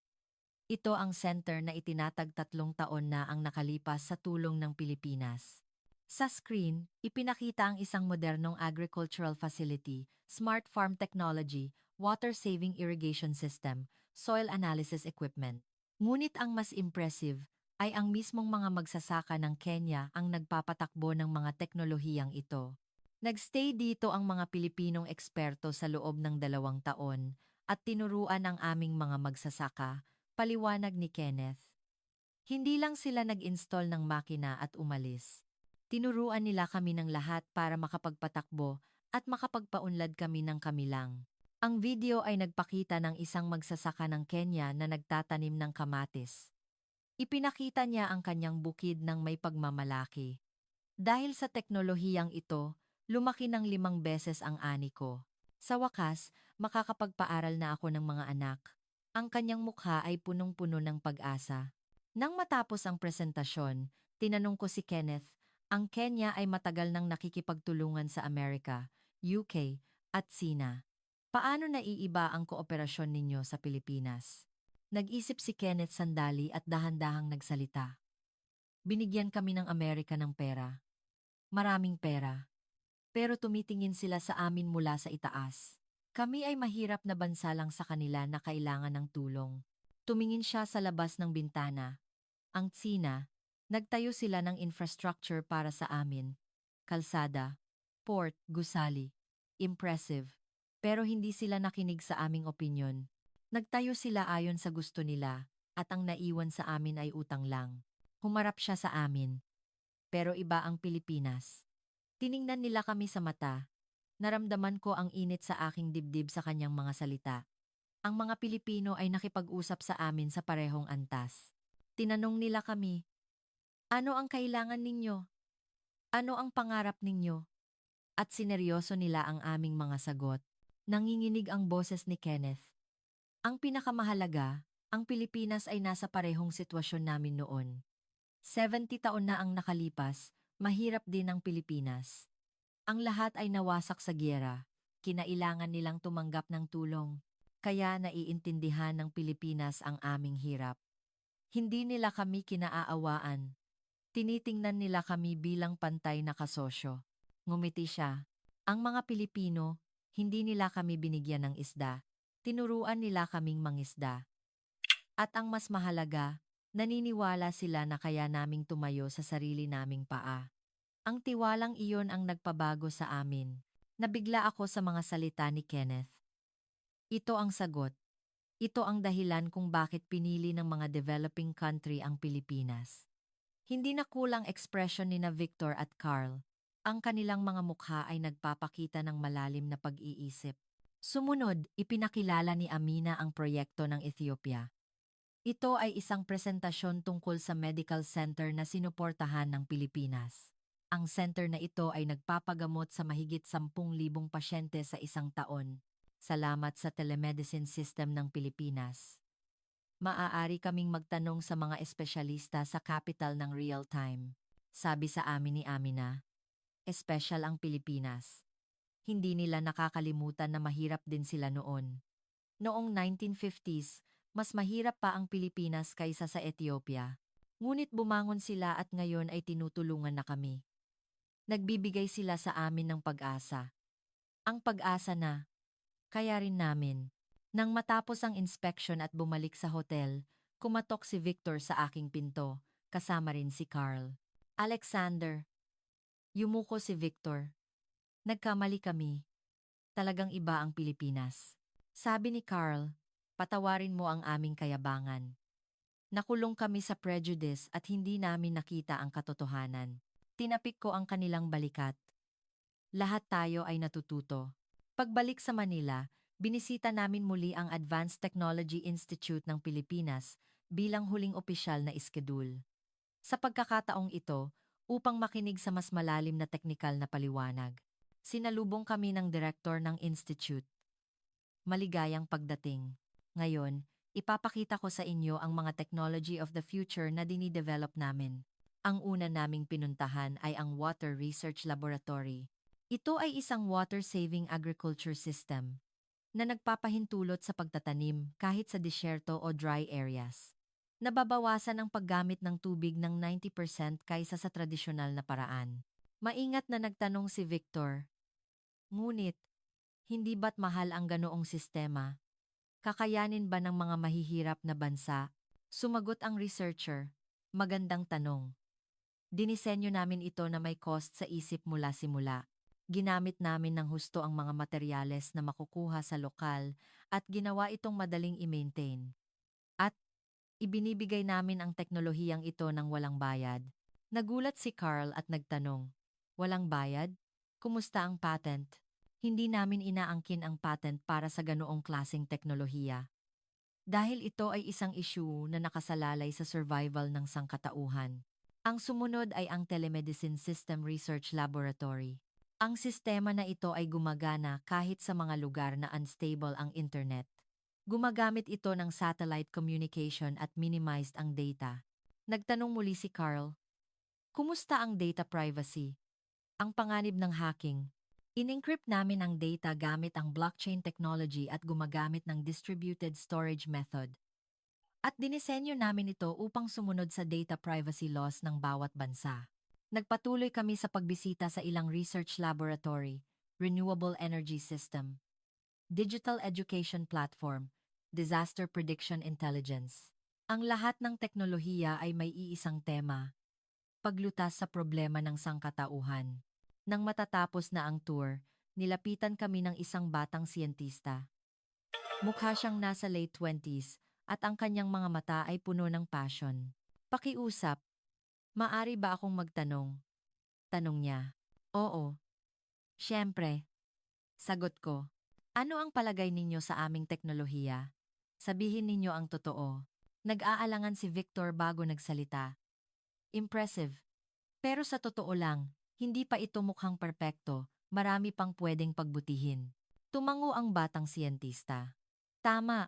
Ito ang center na itinatag 3 taon na ang nakalipas sa tulong ng Pilipinas. Sa screen, ipinakita ang isang modernong agricultural facility, smart farm technology, water-saving irrigation system, soil analysis equipment. Ngunit ang mas impressive ay ang mismong mga magsasaka ng Kenya ang nagpapatakbo ng mga teknolohiyang ito. Nagstay dito ang mga Pilipinong eksperto sa loob ng 2 taon at tinuruan ang aming mga magsasaka, paliwanag ni Kenneth. Hindi lang sila nag-install ng makina at umalis. Tinuruan nila kami ng lahat para makapagpatakbo at makapagpaunlad kami ng kamilang. Ang video ay nagpakita ng isang magsasaka ng Kenya na nagtatanim ng kamatis. Ipinakita niya ang kanyang bukid ng may pagmamalaki. Dahil sa teknolohiyang ito, lumaki ng 5 beses ang ani ko. Sa wakas, makakapagpaaral na ako ng mga anak. Ang kanyang mukha ay punong-puno ng pag-asa. Nang matapos ang presentasyon, tinanong ko si Kenneth, ang Kenya ay matagal nang nakikipagtulungan sa Amerika, UK, at Sina. Paano naiiba ang kooperasyon ninyo sa Pilipinas? Nag-isip si Kenneth sandali at dahan-dahang nagsalita. Binigyan kami ng Amerika ng pera. Maraming pera. Pero tumitingin sila sa amin mula sa itaas. Kami ay mahirap na bansa lang sa kanila na kailangan ng tulong. Tumingin siya sa labas ng bintana. Ang Tsina, nagtayo sila ng infrastructure para sa amin. Kalsada, port, gusali. Impressive. Pero hindi sila nakinig sa aming opinyon. Nagtayo sila ayon sa gusto nila, at ang naiwan sa amin ay utang lang. Humarap siya sa amin. Pero iba ang Pilipinas. Tiningnan nila kami sa mata. Naramdaman ko ang init sa aking dibdib sa kanyang mga salita. Ang mga Pilipino ay nakipag-usap sa amin sa parehong antas. Tinanong nila kami, ano ang kailangan ninyo? Ano ang pangarap ninyo? At sineryoso nila ang aming mga sagot. Nanginginig ang boses ni Kenneth. Ang pinakamahalaga, ang Pilipinas ay nasa parehong sitwasyon namin noon. 70 taon na ang nakalipas, mahirap din ang Pilipinas. Ang lahat ay nawasak sa giyera, kinailangan nilang tumanggap ng tulong, kaya naiintindihan ng Pilipinas ang aming hirap. Hindi nila kami kinaaawaan. Tinitingnan nila kami bilang pantay na kasosyo. Ngumiti siya. Ang mga Pilipino, hindi nila kami binigyan ng isda. Tinuruan nila kaming mangisda. At ang mas mahalaga, naniniwala sila na kaya naming tumayo sa sarili naming paa. Ang tiwalang iyon ang nagpabago sa amin. Nabigla ako sa mga salita ni Kenneth. Ito ang sagot. Ito ang dahilan kung bakit pinili ng mga developing country ang Pilipinas. Hindi na kulang ekspresyon ni na Victor at Carl. Ang kanilang mga mukha ay nagpapakita ng malalim na pag-iisip. Sumunod, ipinakilala ni Amina ang proyekto ng Ethiopia. Ito ay isang presentasyon tungkol sa medical center na sinuportahan ng Pilipinas. Ang center na ito ay nagpapagamot sa mahigit 10,000 pasyente sa isang taon. Salamat sa telemedicine system ng Pilipinas. Maaari kaming magtanong sa mga espesyalista sa capital ng real time. Sabi sa amin ni Amina, espesyal ang Pilipinas. Hindi nila nakakalimutan na mahirap din sila noon. Noong 1950s, mas mahirap pa ang Pilipinas kaysa sa Ethiopia. Ngunit bumangon sila at ngayon ay tinutulungan na kami. Nagbibigay sila sa amin ng pag-asa. Ang pag-asa na, kaya rin namin. Nang matapos ang inspection at bumalik sa hotel, kumatok si Victor sa aking pinto, kasama rin si Carl. Alexander. Yumuko si Victor. Nagkamali kami. Talagang iba ang Pilipinas. Sabi ni Carl, patawarin mo ang aming kayabangan. Nakulong kami sa prejudice at hindi namin nakita ang katotohanan. Tinapik ko ang kanilang balikat. Lahat tayo ay natututo. Pagbalik sa Manila, binisita namin muli ang Advanced Technology Institute ng Pilipinas bilang huling opisyal na iskedul. Sa pagkakataong ito, upang makinig sa mas malalim na teknikal na paliwanag, sinalubong kami ng direktor ng institute. Maligayang pagdating. Ngayon, ipapakita ko sa inyo ang mga technology of the future na dinidevelop namin. Ang una naming pinuntahan ay ang Water Research Laboratory. Ito ay isang water-saving agriculture system na nagpapahintulot sa pagtatanim kahit sa disyerto o dry areas. Nababawasan ang paggamit ng tubig ng 90% kaysa sa tradisyonal na paraan. Maingat na nagtanong si Victor. Ngunit, hindi ba't mahal ang ganoong sistema? Kakayanin ba ng mga mahihirap na bansa? Sumagot ang researcher. Magandang tanong. Dinisenyo namin ito na may cost sa isip mula simula. Ginamit namin ng husto ang mga materyales na makukuha sa lokal at ginawa itong madaling i-maintain. At ibinibigay namin ang teknolohiyang ito ng walang bayad. Nagulat si Carl at nagtanong, walang bayad? Kumusta ang patent? Hindi namin inaangkin ang patent para sa ganoong klaseng teknolohiya. Dahil ito ay isang issue na nakasalalay sa survival ng sangkatauhan. Ang sumunod ay ang Telemedicine System Research Laboratory. Ang sistema na ito ay gumagana kahit sa mga lugar na unstable ang internet. Gumagamit ito ng satellite communication at minimized ang data. Nagtanong muli si Carl, kumusta ang data privacy? Ang panganib ng hacking. In-encrypt namin ang data gamit ang blockchain technology at gumagamit ng distributed storage method. At dinisenyo namin ito upang sumunod sa data privacy laws ng bawat bansa. Nagpatuloy kami sa pagbisita sa ilang research laboratory, renewable energy system, digital education platform, disaster prediction intelligence. Ang lahat ng teknolohiya ay may iisang tema, paglutas sa problema ng sangkatauhan. Nang matatapos na ang tour, nilapitan kami ng isang batang siyentista. Mukha siyang nasa late 20s at ang kanyang mga mata ay puno ng passion. Pakiusap, maari ba akong magtanong? Tanong niya. Oo. Siyempre. Sagot ko. Ano ang palagay ninyo sa aming teknolohiya? Sabihin ninyo ang totoo. Nag-aalangan si Victor bago nagsalita. Impressive. Pero sa totoo lang, hindi pa ito mukhang perpekto, marami pang pwedeng pagbutihin. Tumango ang batang siyentista. Tama,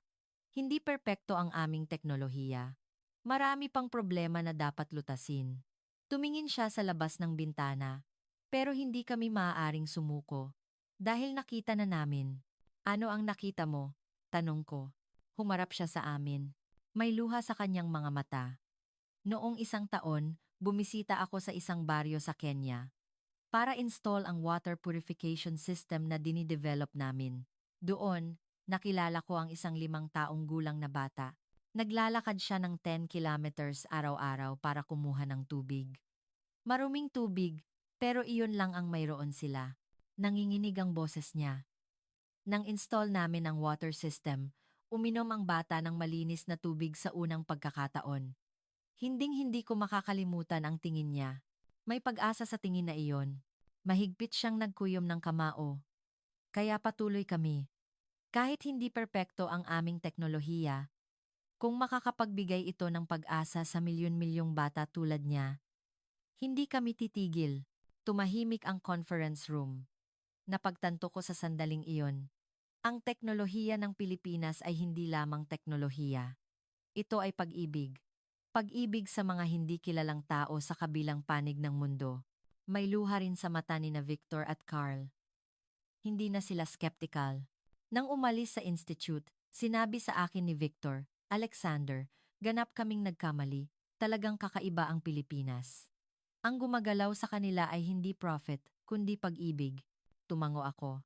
hindi perpekto ang aming teknolohiya. Marami pang problema na dapat lutasin. Tumingin siya sa labas ng bintana, pero hindi kami maaaring sumuko. Dahil nakita na namin. Ano ang nakita mo? Tanong ko. Humarap siya sa amin. May luha sa kanyang mga mata. Noong isang taon, bumisita ako sa isang baryo sa Kenya para install ang water purification system na dinidevelop namin. Doon, nakilala ko ang isang 5 taong gulang na bata. Naglalakad siya ng 10 kilometers araw-araw para kumuha ng tubig. Maruming tubig, pero iyon lang ang mayroon sila. Nanginginig ang boses niya. Nang install namin ang water system, Uminom ang bata ng malinis na tubig sa unang pagkakataon. Hinding-hindi ko makakalimutan ang tingin niya. May pag-asa sa tingin na iyon. Mahigpit siyang nagkuyom ng kamao. Kaya patuloy kami. Kahit hindi perpekto ang aming teknolohiya, kung makakapagbigay ito ng pag-asa sa milyon-milyong bata tulad niya, hindi kami titigil. Tumahimik ang conference room. Napagtanto ko sa sandaling iyon. Ang teknolohiya ng Pilipinas ay hindi lamang teknolohiya. Ito ay pag-ibig. Pag-ibig sa mga hindi kilalang tao sa kabilang panig ng mundo. May luha rin sa mata ni na Victor at Carl. Hindi na sila skeptical. Nang umalis sa institute, sinabi sa akin ni Victor, Alexander, ganap kaming nagkamali, talagang kakaiba ang Pilipinas. Ang gumagalaw sa kanila ay hindi profit, kundi pag-ibig. Tumango ako.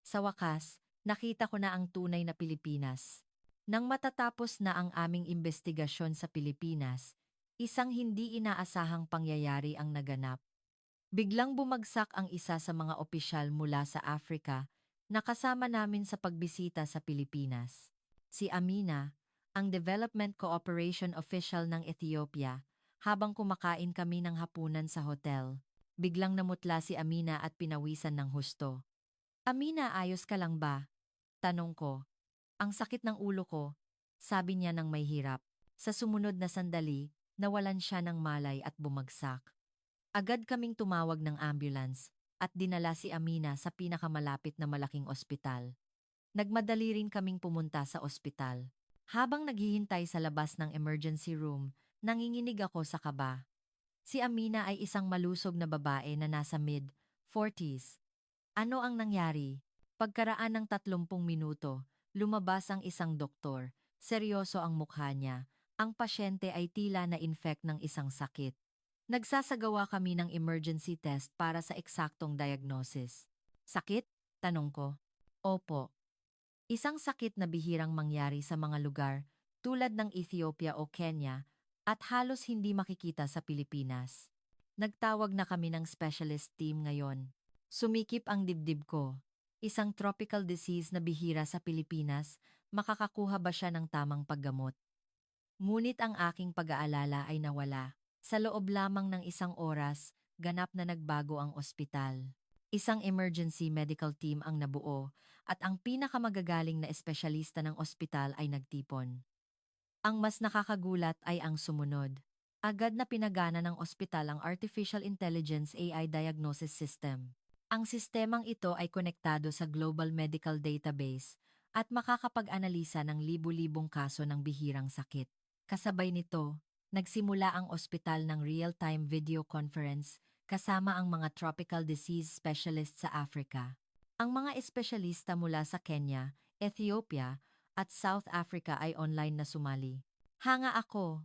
Sa wakas, nakita ko na ang tunay na Pilipinas. Nang matatapos na ang aming investigasyon sa Pilipinas, isang hindi inaasahang pangyayari ang naganap. Biglang bumagsak ang isa sa mga opisyal mula sa Afrika na kasama namin sa pagbisita sa Pilipinas. Si Amina, ang Development Cooperation Official ng Ethiopia, habang kumakain kami ng hapunan sa hotel. Biglang namutla si Amina at pinawisan ng husto. Amina, ayos ka lang ba? Tanong ko. Ang sakit ng ulo ko, sabi niya nang may hirap. Sa sumunod na sandali, nawalan siya ng malay at bumagsak. Agad kaming tumawag ng ambulance at dinala si Amina sa pinakamalapit na malaking ospital. Nagmadali rin kaming pumunta sa ospital. Habang naghihintay sa labas ng emergency room, nanginginig ako sa kaba. Si Amina ay isang malusog na babae na nasa mid-40s. Ano ang nangyari? Pagkaraan ng 30 minuto, lumabas ang isang doktor. Seryoso ang mukha niya. Ang pasyente ay tila na-infect ng isang sakit. Nagsasagawa kami ng emergency test para sa eksaktong diagnosis. Sakit? Tanong ko. Opo. Isang sakit na bihirang mangyari sa mga lugar tulad ng Ethiopia o Kenya at halos hindi makikita sa Pilipinas. Nagtawag na kami ng specialist team ngayon. Sumikip ang dibdib ko. Isang tropical disease na bihira sa Pilipinas, makakakuha ba siya ng tamang paggamot? Ngunit ang aking pag-aalala ay nawala. Sa loob lamang ng isang oras, ganap na nagbago ang ospital. Isang emergency medical team ang nabuo at ang pinakamagagaling na espesyalista ng ospital ay nagtipon. Ang mas nakakagulat ay ang sumunod. Agad na pinagana ng ospital ang Artificial Intelligence AI Diagnosis System. Ang sistemang ito ay konektado sa Global Medical Database at makakapag-analisa ng libu-libong kaso ng bihirang sakit. Kasabay nito, nagsimula ang ospital ng real-time video conference kasama ang mga tropical disease specialist sa Africa. Ang mga espesyalista mula sa Kenya, Ethiopia, at South Africa ay online na sumali. Hanga ako.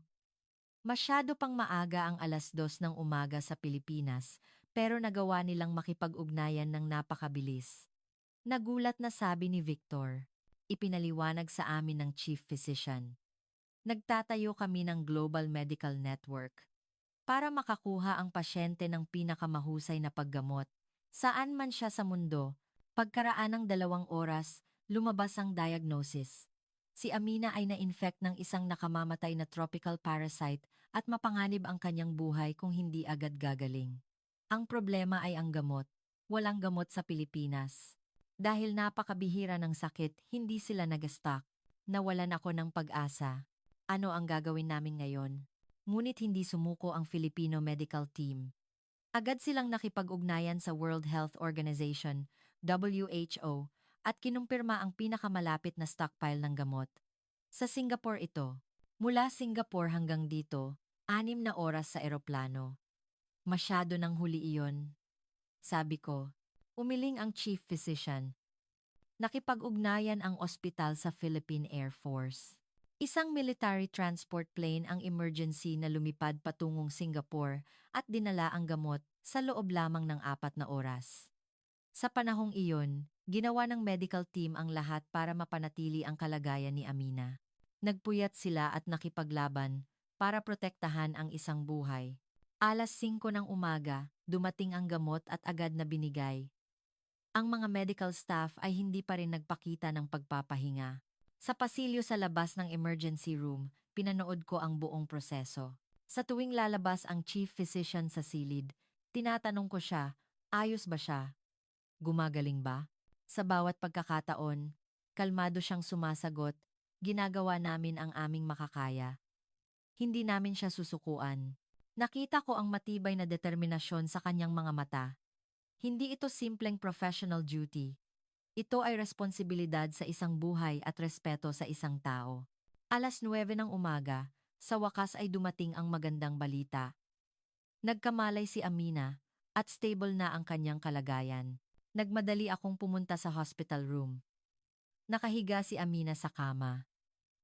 Masyado pang maaga ang 2:00 ng umaga sa Pilipinas, pero nagawa nilang makipag-ugnayan ng napakabilis. Nagulat na sabi ni Victor. Ipinaliwanag sa amin ng chief physician. Nagtatayo kami ng Global Medical Network para makakuha ang pasyente ng pinakamahusay na paggamot. Saan man siya sa mundo, pagkaraan ng 2 oras, lumabas ang diagnosis. Si Amina ay na-infect ng isang nakamamatay na tropical parasite at mapanganib ang kanyang buhay kung hindi agad gagaling. Ang problema ay ang gamot. Walang gamot sa Pilipinas. Dahil napakabihira ng sakit, hindi sila nag-stock. Nawalan ako ng pag-asa. Ano ang gagawin namin ngayon? Ngunit hindi sumuko ang Filipino medical team. Agad silang nakipag-ugnayan sa World Health Organization, WHO, at kinumpirma ang pinakamalapit na stockpile ng gamot. Sa Singapore ito. Mula Singapore hanggang dito, 6 na oras sa eroplano. Masyado nang huli iyon. Sabi ko, umiling ang chief physician. Nakipag-ugnayan ang ospital sa Philippine Air Force. Isang military transport plane ang emergency na lumipad patungong Singapore at dinala ang gamot sa loob lamang ng 4 na oras. Sa panahong iyon, ginawa ng medical team ang lahat para mapanatili ang kalagayan ni Amina. Nagpuyat sila at nakipaglaban para protektahan ang isang buhay. 5:00 ng umaga, dumating ang gamot at agad na binigay. Ang mga medical staff ay hindi pa rin nagpakita ng pagpapahinga. Sa pasilyo sa labas ng emergency room, pinanood ko ang buong proseso. Sa tuwing lalabas ang chief physician sa silid, tinatanong ko siya, ayos ba siya? Gumagaling ba? Sa bawat pagkakataon, kalmado siyang sumasagot, ginagawa namin ang aming makakaya. Hindi namin siya susukuan. Nakita ko ang matibay na determinasyon sa kanyang mga mata. Hindi ito simpleng professional duty. Ito ay responsibilidad sa isang buhay at respeto sa isang tao. 9:00 ng umaga, sa wakas ay dumating ang magandang balita. Nagkamalay si Amina at stable na ang kanyang kalagayan. Nagmadali akong pumunta sa hospital room. Nakahiga si Amina sa kama.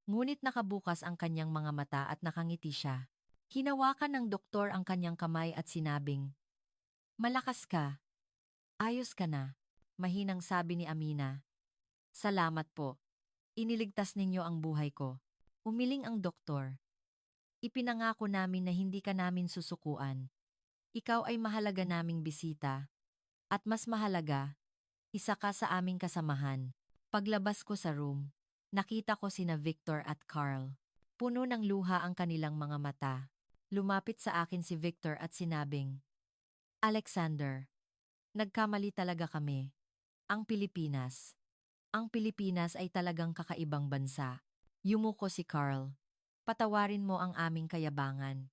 Ngunit nakabukas ang kanyang mga mata at nakangiti siya. Hinawakan ng doktor ang kanyang kamay at sinabing, "Malakas ka. Ayos ka na." Mahinang sabi ni Amina. "Salamat po. Iniligtas ninyo ang buhay ko." Umiling ang doktor. "Ipinangako namin na hindi ka namin susukuan. Ikaw ay mahalaga naming bisita. At mas mahalaga, isa ka sa aming kasamahan." Paglabas ko sa room, nakita ko sina Victor at Carl. Puno ng luha ang kanilang mga mata. Lumapit sa akin si Victor at sinabing, "Alexander, nagkamali talaga kami. Ang Pilipinas. Ang Pilipinas ay talagang kakaibang bansa." Yumuko si Carl. "Patawarin mo ang aming kayabangan.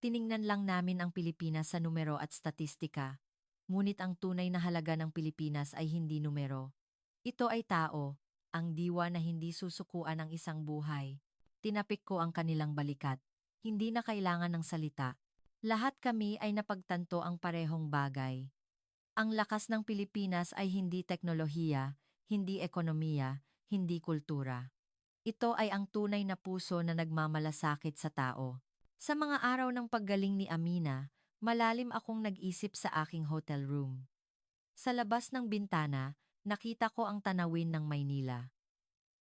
Tiningnan lang namin ang Pilipinas sa numero at statistika. Ngunit ang tunay na halaga ng Pilipinas ay hindi numero. Ito ay tao, ang diwa na hindi susukuan ng isang buhay." Tinapik ko ang kanilang balikat. Hindi na kailangan ng salita. Lahat kami ay napagtanto ang parehong bagay. Ang lakas ng Pilipinas ay hindi teknolohiya, hindi ekonomiya, hindi kultura. Ito ay ang tunay na puso na nagmamalasakit sa tao. Sa mga araw ng paggaling ni Amina, malalim akong nag-isip sa aking hotel room. Sa labas ng bintana, nakita ko ang tanawin ng Maynila.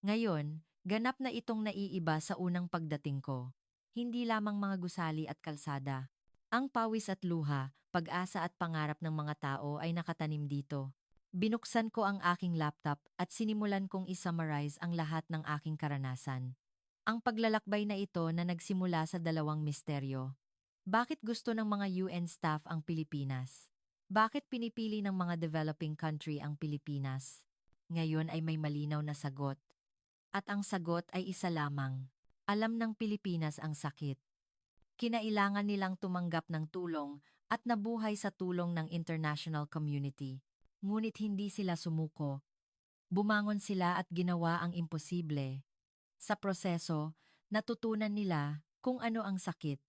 Ngayon, ganap na itong naiiba sa unang pagdating ko. Hindi lamang mga gusali at kalsada. Ang pawis at luha, pag-asa at pangarap ng mga tao ay nakatanim dito. Binuksan ko ang aking laptop at sinimulan kong isummarize ang lahat ng aking karanasan. Ang paglalakbay na ito na nagsimula sa dalawang misteryo. Bakit gusto ng mga UN staff ang Pilipinas? Bakit pinipili ng mga developing country ang Pilipinas? Ngayon ay may malinaw na sagot. At ang sagot ay isa lamang. Alam ng Pilipinas ang sakit. Kinailangan nilang tumanggap ng tulong at nabuhay sa tulong ng international community. Ngunit hindi sila sumuko. Bumangon sila at ginawa ang imposible. Sa proseso, natutunan nila kung ano ang sakit,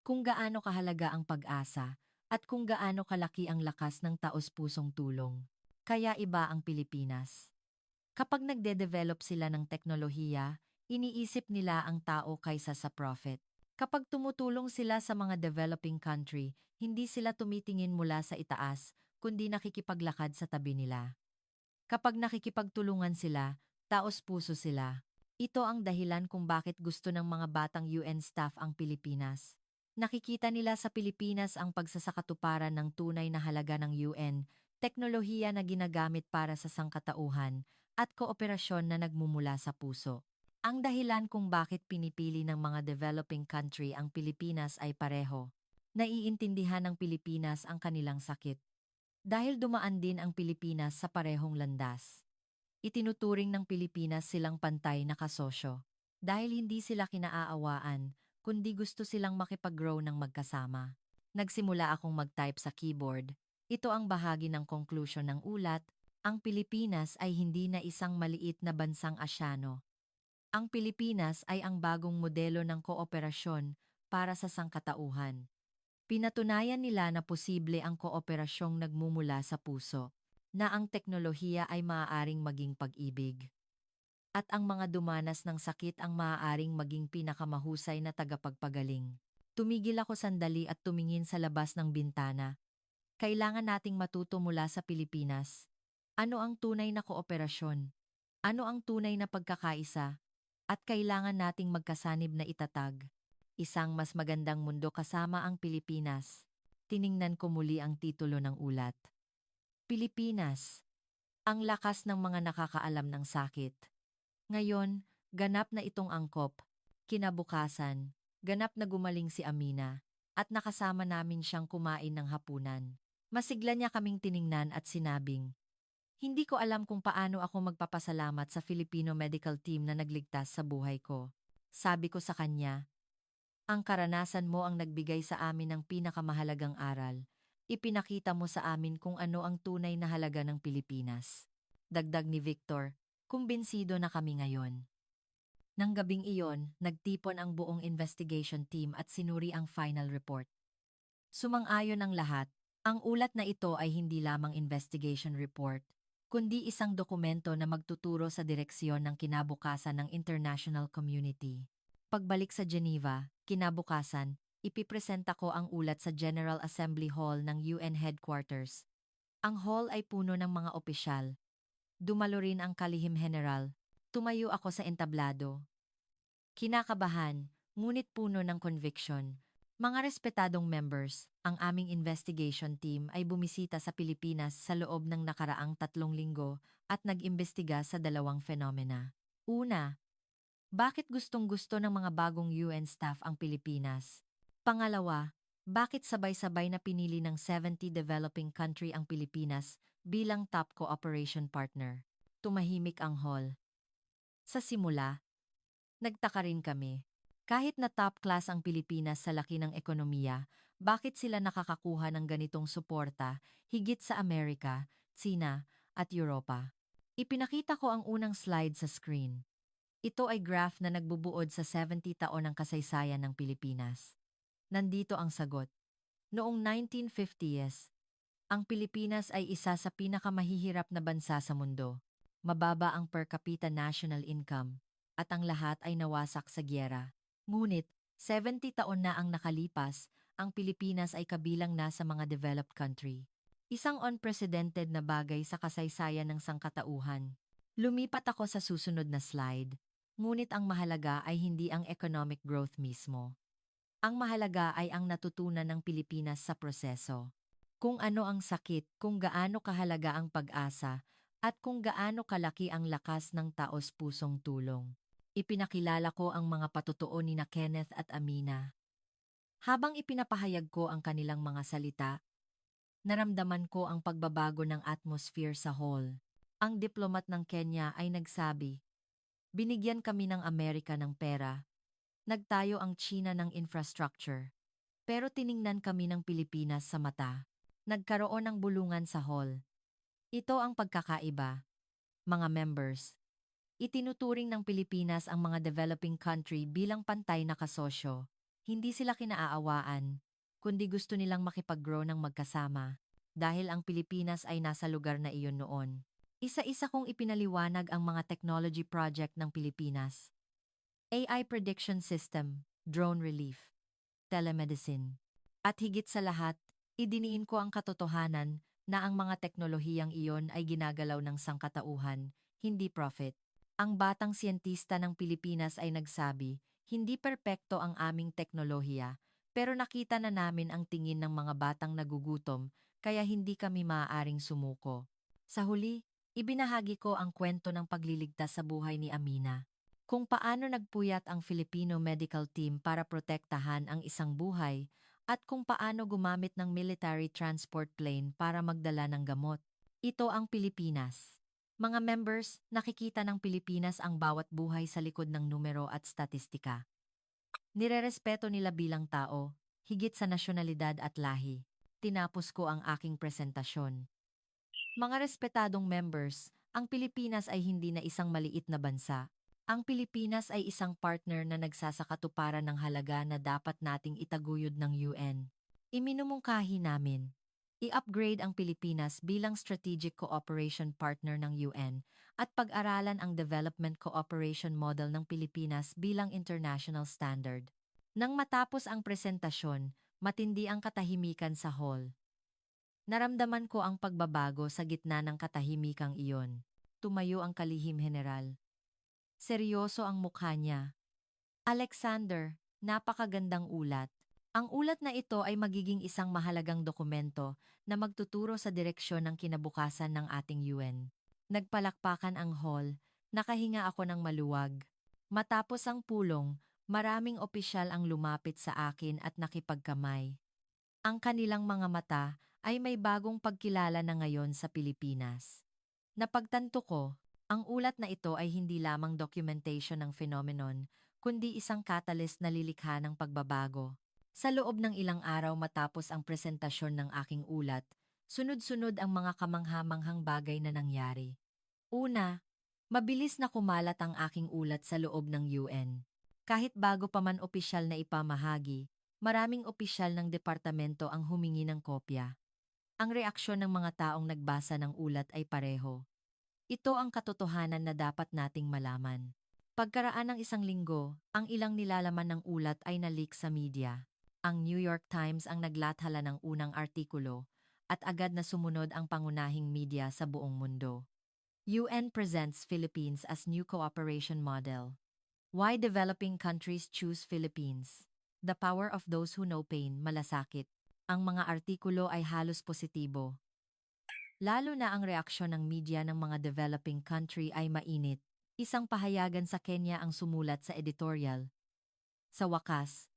kung gaano kahalaga ang pag-asa, at kung gaano kalaki ang lakas ng taos-pusong tulong. Kaya iba ang Pilipinas. Kapag nagde-develop sila ng teknolohiya, iniisip nila ang tao kaysa sa profit. Kapag tumutulong sila sa mga developing country, hindi sila tumitingin mula sa itaas, kundi nakikipaglakad sa tabi nila. Kapag nakikipagtulungan sila, taos-puso sila. Ito ang dahilan kung bakit gusto ng mga batang UN staff ang Pilipinas. Nakikita nila sa Pilipinas ang pagsasakatuparan ng tunay na halaga ng UN, teknolohiya na ginagamit para sa sangkatauhan, at kooperasyon na nagmumula sa puso. Ang dahilan kung bakit pinipili ng mga developing country ang Pilipinas ay pareho. Naiintindihan ng Pilipinas ang kanilang sakit. Dahil dumaan din ang Pilipinas sa parehong landas. Itinuturing ng Pilipinas silang pantay na kasosyo. Dahil hindi sila kinaaawaan, kundi gusto silang makipag-grow ng magkasama. Nagsimula akong mag-type sa keyboard. Ito ang bahagi ng conclusion ng ulat. Ang Pilipinas ay hindi na isang maliit na bansang Asyano. Ang Pilipinas ay ang bagong modelo ng kooperasyon para sa sangkatauhan. Pinatunayan nila na posible ang kooperasyong nagmumula sa puso, na ang teknolohiya ay maaaring maging pag-ibig. At ang mga dumanas ng sakit ang maaaring maging pinakamahusay na tagapagpagaling. Tumigil ako sandali at tumingin sa labas ng bintana. Kailangan nating matuto mula sa Pilipinas. Ano ang tunay na kooperasyon? Ano ang tunay na pagkakaisa? At kailangan nating magkasanib na itatag. Isang mas magandang mundo kasama ang Pilipinas. Tiningnan ko muli ang titulo ng ulat. Pilipinas. Ang lakas ng mga nakakaalam ng sakit. Ngayon, ganap na itong angkop. Kinabukasan, ganap na gumaling si Amina at nakasama namin siyang kumain ng hapunan. Masigla niya kaming tiningnan at sinabing, "Hindi ko alam kung paano ako magpapasalamat sa Filipino medical team na nagligtas sa buhay ko." Sabi ko sa kanya, "Ang karanasan mo ang nagbigay sa amin ng pinakamahalagang aral. Ipinakita mo sa amin kung ano ang tunay na halaga ng Pilipinas." Dagdag ni Victor, kumbinsido na kami ngayon. Nang gabing iyon, nagtipon ang buong investigation team at sinuri ang final report. Sumang-ayon ang lahat. Ang ulat na ito ay hindi lamang investigation report, kundi isang dokumento na magtuturo sa direksyon ng kinabukasan ng international community. Pagbalik sa Geneva, kinabukasan, ipipresenta ko ang ulat sa General Assembly Hall ng UN Headquarters. Ang hall ay puno ng mga opisyal. Dumalo rin ang kalihim general. Tumayo ako sa entablado. Kinakabahan, ngunit puno ng conviction. Mga respetadong members, ang aming investigation team ay bumisita sa Pilipinas sa loob ng nakaraang 3 linggo at nag-imbestiga sa dalawang fenomena. Una, bakit gustong-gusto ng mga bagong UN staff ang Pilipinas? Pangalawa, bakit sabay-sabay na pinili ng 70 developing country ang Pilipinas bilang top cooperation partner? Tumahimik ang hall. Sa simula, nagtaka rin kami. Kahit na top class ang Pilipinas sa laki ng ekonomiya, bakit sila nakakakuha ng ganitong suporta higit sa Amerika, Tsina, at Europa? Ipinakita ko ang unang slide sa screen. Ito ay graph na nagbubuod sa 70 taon ng kasaysayan ng Pilipinas. Nandito ang sagot. Noong 1950s, ang Pilipinas ay isa sa pinakamahihirap na bansa sa mundo. Mababa ang per capita national income, at ang lahat ay nawasak sa gyera. Ngunit, 70 taon na ang nakalipas, ang Pilipinas ay kabilang na sa mga developed country. Isang unprecedented na bagay sa kasaysayan ng sangkatauhan. Lumipat ako sa susunod na slide. Ngunit ang mahalaga ay hindi ang economic growth mismo. Ang mahalaga ay ang natutunan ng Pilipinas sa proseso. Kung ano ang sakit, kung gaano kahalaga ang pag-asa, at kung gaano kalaki ang lakas ng taos-pusong tulong. Ipinakilala ko ang mga patutuo ni na Kenneth at Amina. Habang ipinapahayag ko ang kanilang mga salita, naramdaman ko ang pagbabago ng atmosphere sa hall. Ang diplomat ng Kenya ay nagsabi, "Binigyan kami ng Amerika ng pera. Nagtayo ang China ng infrastructure. Pero tiningnan kami ng Pilipinas sa mata. Nagkaroon ng bulungan sa hall." Ito ang pagkakaiba. Mga members, itinuturing ng Pilipinas ang mga developing country bilang pantay na kasosyo. Hindi sila kinaaawaan, kundi gusto nilang makipag-grow ng magkasama. Dahil ang Pilipinas ay nasa lugar na iyon noon. Isa-isa kong ipinaliwanag ang mga technology project ng Pilipinas. AI prediction system, drone relief, telemedicine. At higit sa lahat, idiniin ko ang katotohanan na ang mga teknolohiyang iyon ay ginagalaw ng sangkatauhan, hindi profit. Ang batang siyentista ng Pilipinas ay nagsabi, "Hindi perpekto ang aming teknolohiya, pero nakita na namin ang tingin ng mga batang nagugutom, kaya hindi kami maaaring sumuko." Sa huli, ibinahagi ko ang kwento ng pagliligtas sa buhay ni Amina. Kung paano nagpuyat ang Filipino medical team para protektahan ang isang buhay, at kung paano gumamit ng military transport plane para magdala ng gamot. Ito ang Pilipinas. Mga members, nakikita ng Pilipinas ang bawat buhay sa likod ng numero at statistika. Nirerespeto nila bilang tao, higit sa nasyonalidad at lahi. Tinapos ko ang aking presentasyon. Mga respetadong members, ang Pilipinas ay hindi na isang maliit na bansa. Ang Pilipinas ay isang partner na nagsasakatuparan ng halaga na dapat nating itaguyod ng UN. Iminumungkahi namin. I-upgrade ang Pilipinas bilang strategic cooperation partner ng UN at pag-aralan ang development cooperation model ng Pilipinas bilang international standard. Nang matapos ang presentasyon, matindi ang katahimikan sa hall. Naramdaman ko ang pagbabago sa gitna ng katahimikang iyon. Tumayo ang kalihim general. Seryoso ang mukha niya. "Alexander, napakagandang ulat. Ang ulat na ito ay magiging isang mahalagang dokumento na magtuturo sa direksyon ng kinabukasan ng ating UN." Nagpalakpakan ang hall, Nakahinga ako ng maluwag. Matapos ang pulong, maraming opisyal ang lumapit sa akin at nakipagkamay. Ang kanilang mga mata ay may bagong pagkilala na ngayon sa Pilipinas. Napagtanto ko, ang ulat na ito ay hindi lamang documentation ng phenomenon, kundi isang catalyst na lilikha ng pagbabago. Sa loob ng ilang araw matapos ang presentasyon ng aking ulat, sunod-sunod ang mga kamangha-manghang bagay na nangyari. Una, mabilis na kumalat ang aking ulat sa loob ng UN. Kahit bago pa man opisyal na ipamahagi, maraming opisyal ng departamento ang humingi ng kopya. Ang reaksyon ng mga taong nagbasa ng ulat ay pareho. Ito ang katotohanan na dapat nating malaman. Pagkaraan ng isang linggo, ang ilang nilalaman ng ulat ay na-leak sa media. Ang New York Times ang naglathala ng unang artikulo at agad na sumunod ang pangunahing media sa buong mundo. UN presents Philippines as new cooperation model. Why developing countries choose Philippines? The power of those who know pain, malasakit. Ang mga artikulo ay halos positibo. Lalo na ang reaksyon ng media ng mga developing country ay mainit. Isang pahayagan sa Kenya ang sumulat sa editorial. Sa wakas,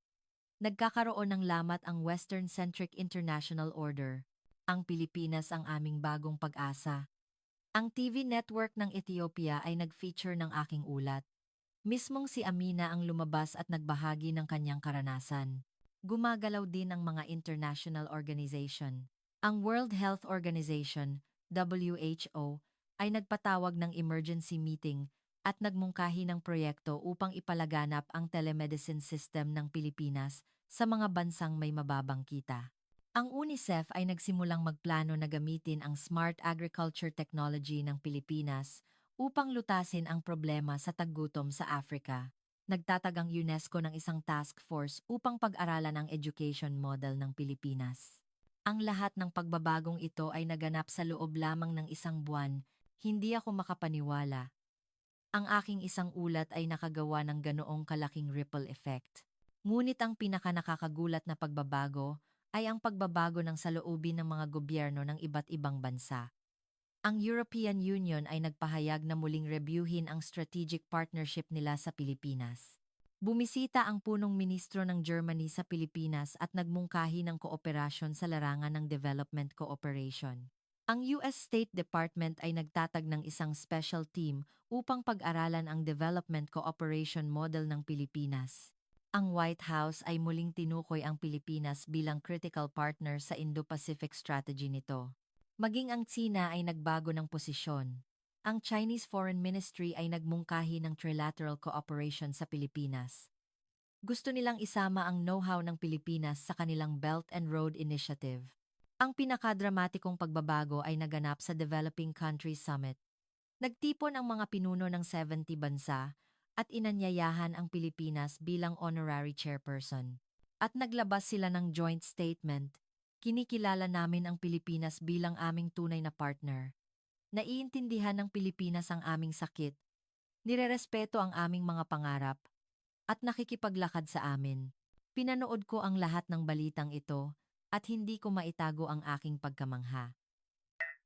nagkakaroon ng lamat ang Western-centric international order. Ang Pilipinas ang aming bagong pag-asa. Ang TV network ng Ethiopia ay nag-feature ng aking ulat. Mismong si Amina ang lumabas at nagbahagi ng kanyang karanasan. Gumagalaw din ang mga international organization. Ang World Health Organization, WHO, ay nagpatawag ng emergency meeting at nagmungkahi ng proyekto upang ipalaganap ang telemedicine system ng Pilipinas sa mga bansang may mababang kita. Ang UNICEF ay nagsimulang magplano na gamitin ang smart agriculture technology ng Pilipinas upang lutasin ang problema sa taggutom sa Africa. Nagtatag ang UNESCO ng isang task force upang pag-aralan ang education model ng Pilipinas. Ang lahat ng pagbabagong ito ay naganap sa loob lamang ng isang buwan. Hindi ako makapaniwala. Ang aking isang ulat ay nakagawa ng ganoong kalaking ripple effect. Ngunit ang pinakanakakagulat na pagbabago ay ang pagbabago ng saloobin ng mga gobyerno ng iba't ibang bansa. Ang European Union ay nagpahayag na muling reviewin ang strategic partnership nila sa Pilipinas. Bumisita ang punong ministro ng Germany sa Pilipinas at nagmungkahi ng kooperasyon sa larangan ng development cooperation. Ang US State Department ay nagtatag ng isang special team upang pag-aralan ang development cooperation model ng Pilipinas. Ang White House ay muling tinukoy ang Pilipinas bilang critical partner sa Indo-Pacific strategy nito. Maging ang Tsina ay nagbago ng posisyon. Ang Chinese Foreign Ministry ay nagmungkahi ng trilateral cooperation sa Pilipinas. Gusto nilang isama ang know-how ng Pilipinas sa kanilang Belt and Road Initiative. Ang pinakadramatikong pagbabago ay naganap sa Developing Countries Summit. Nagtipon ang mga pinuno ng 70 bansa at inanyayahan ang Pilipinas bilang honorary chairperson. At naglabas sila ng joint statement. Kinikilala namin ang Pilipinas bilang aming tunay na partner. Naiintindihan ng Pilipinas ang aming sakit. Nirerespeto ang aming mga pangarap. At nakikipaglakad sa amin. Pinanood ko ang lahat ng balitang ito at hindi ko maitago ang aking pagkamangha.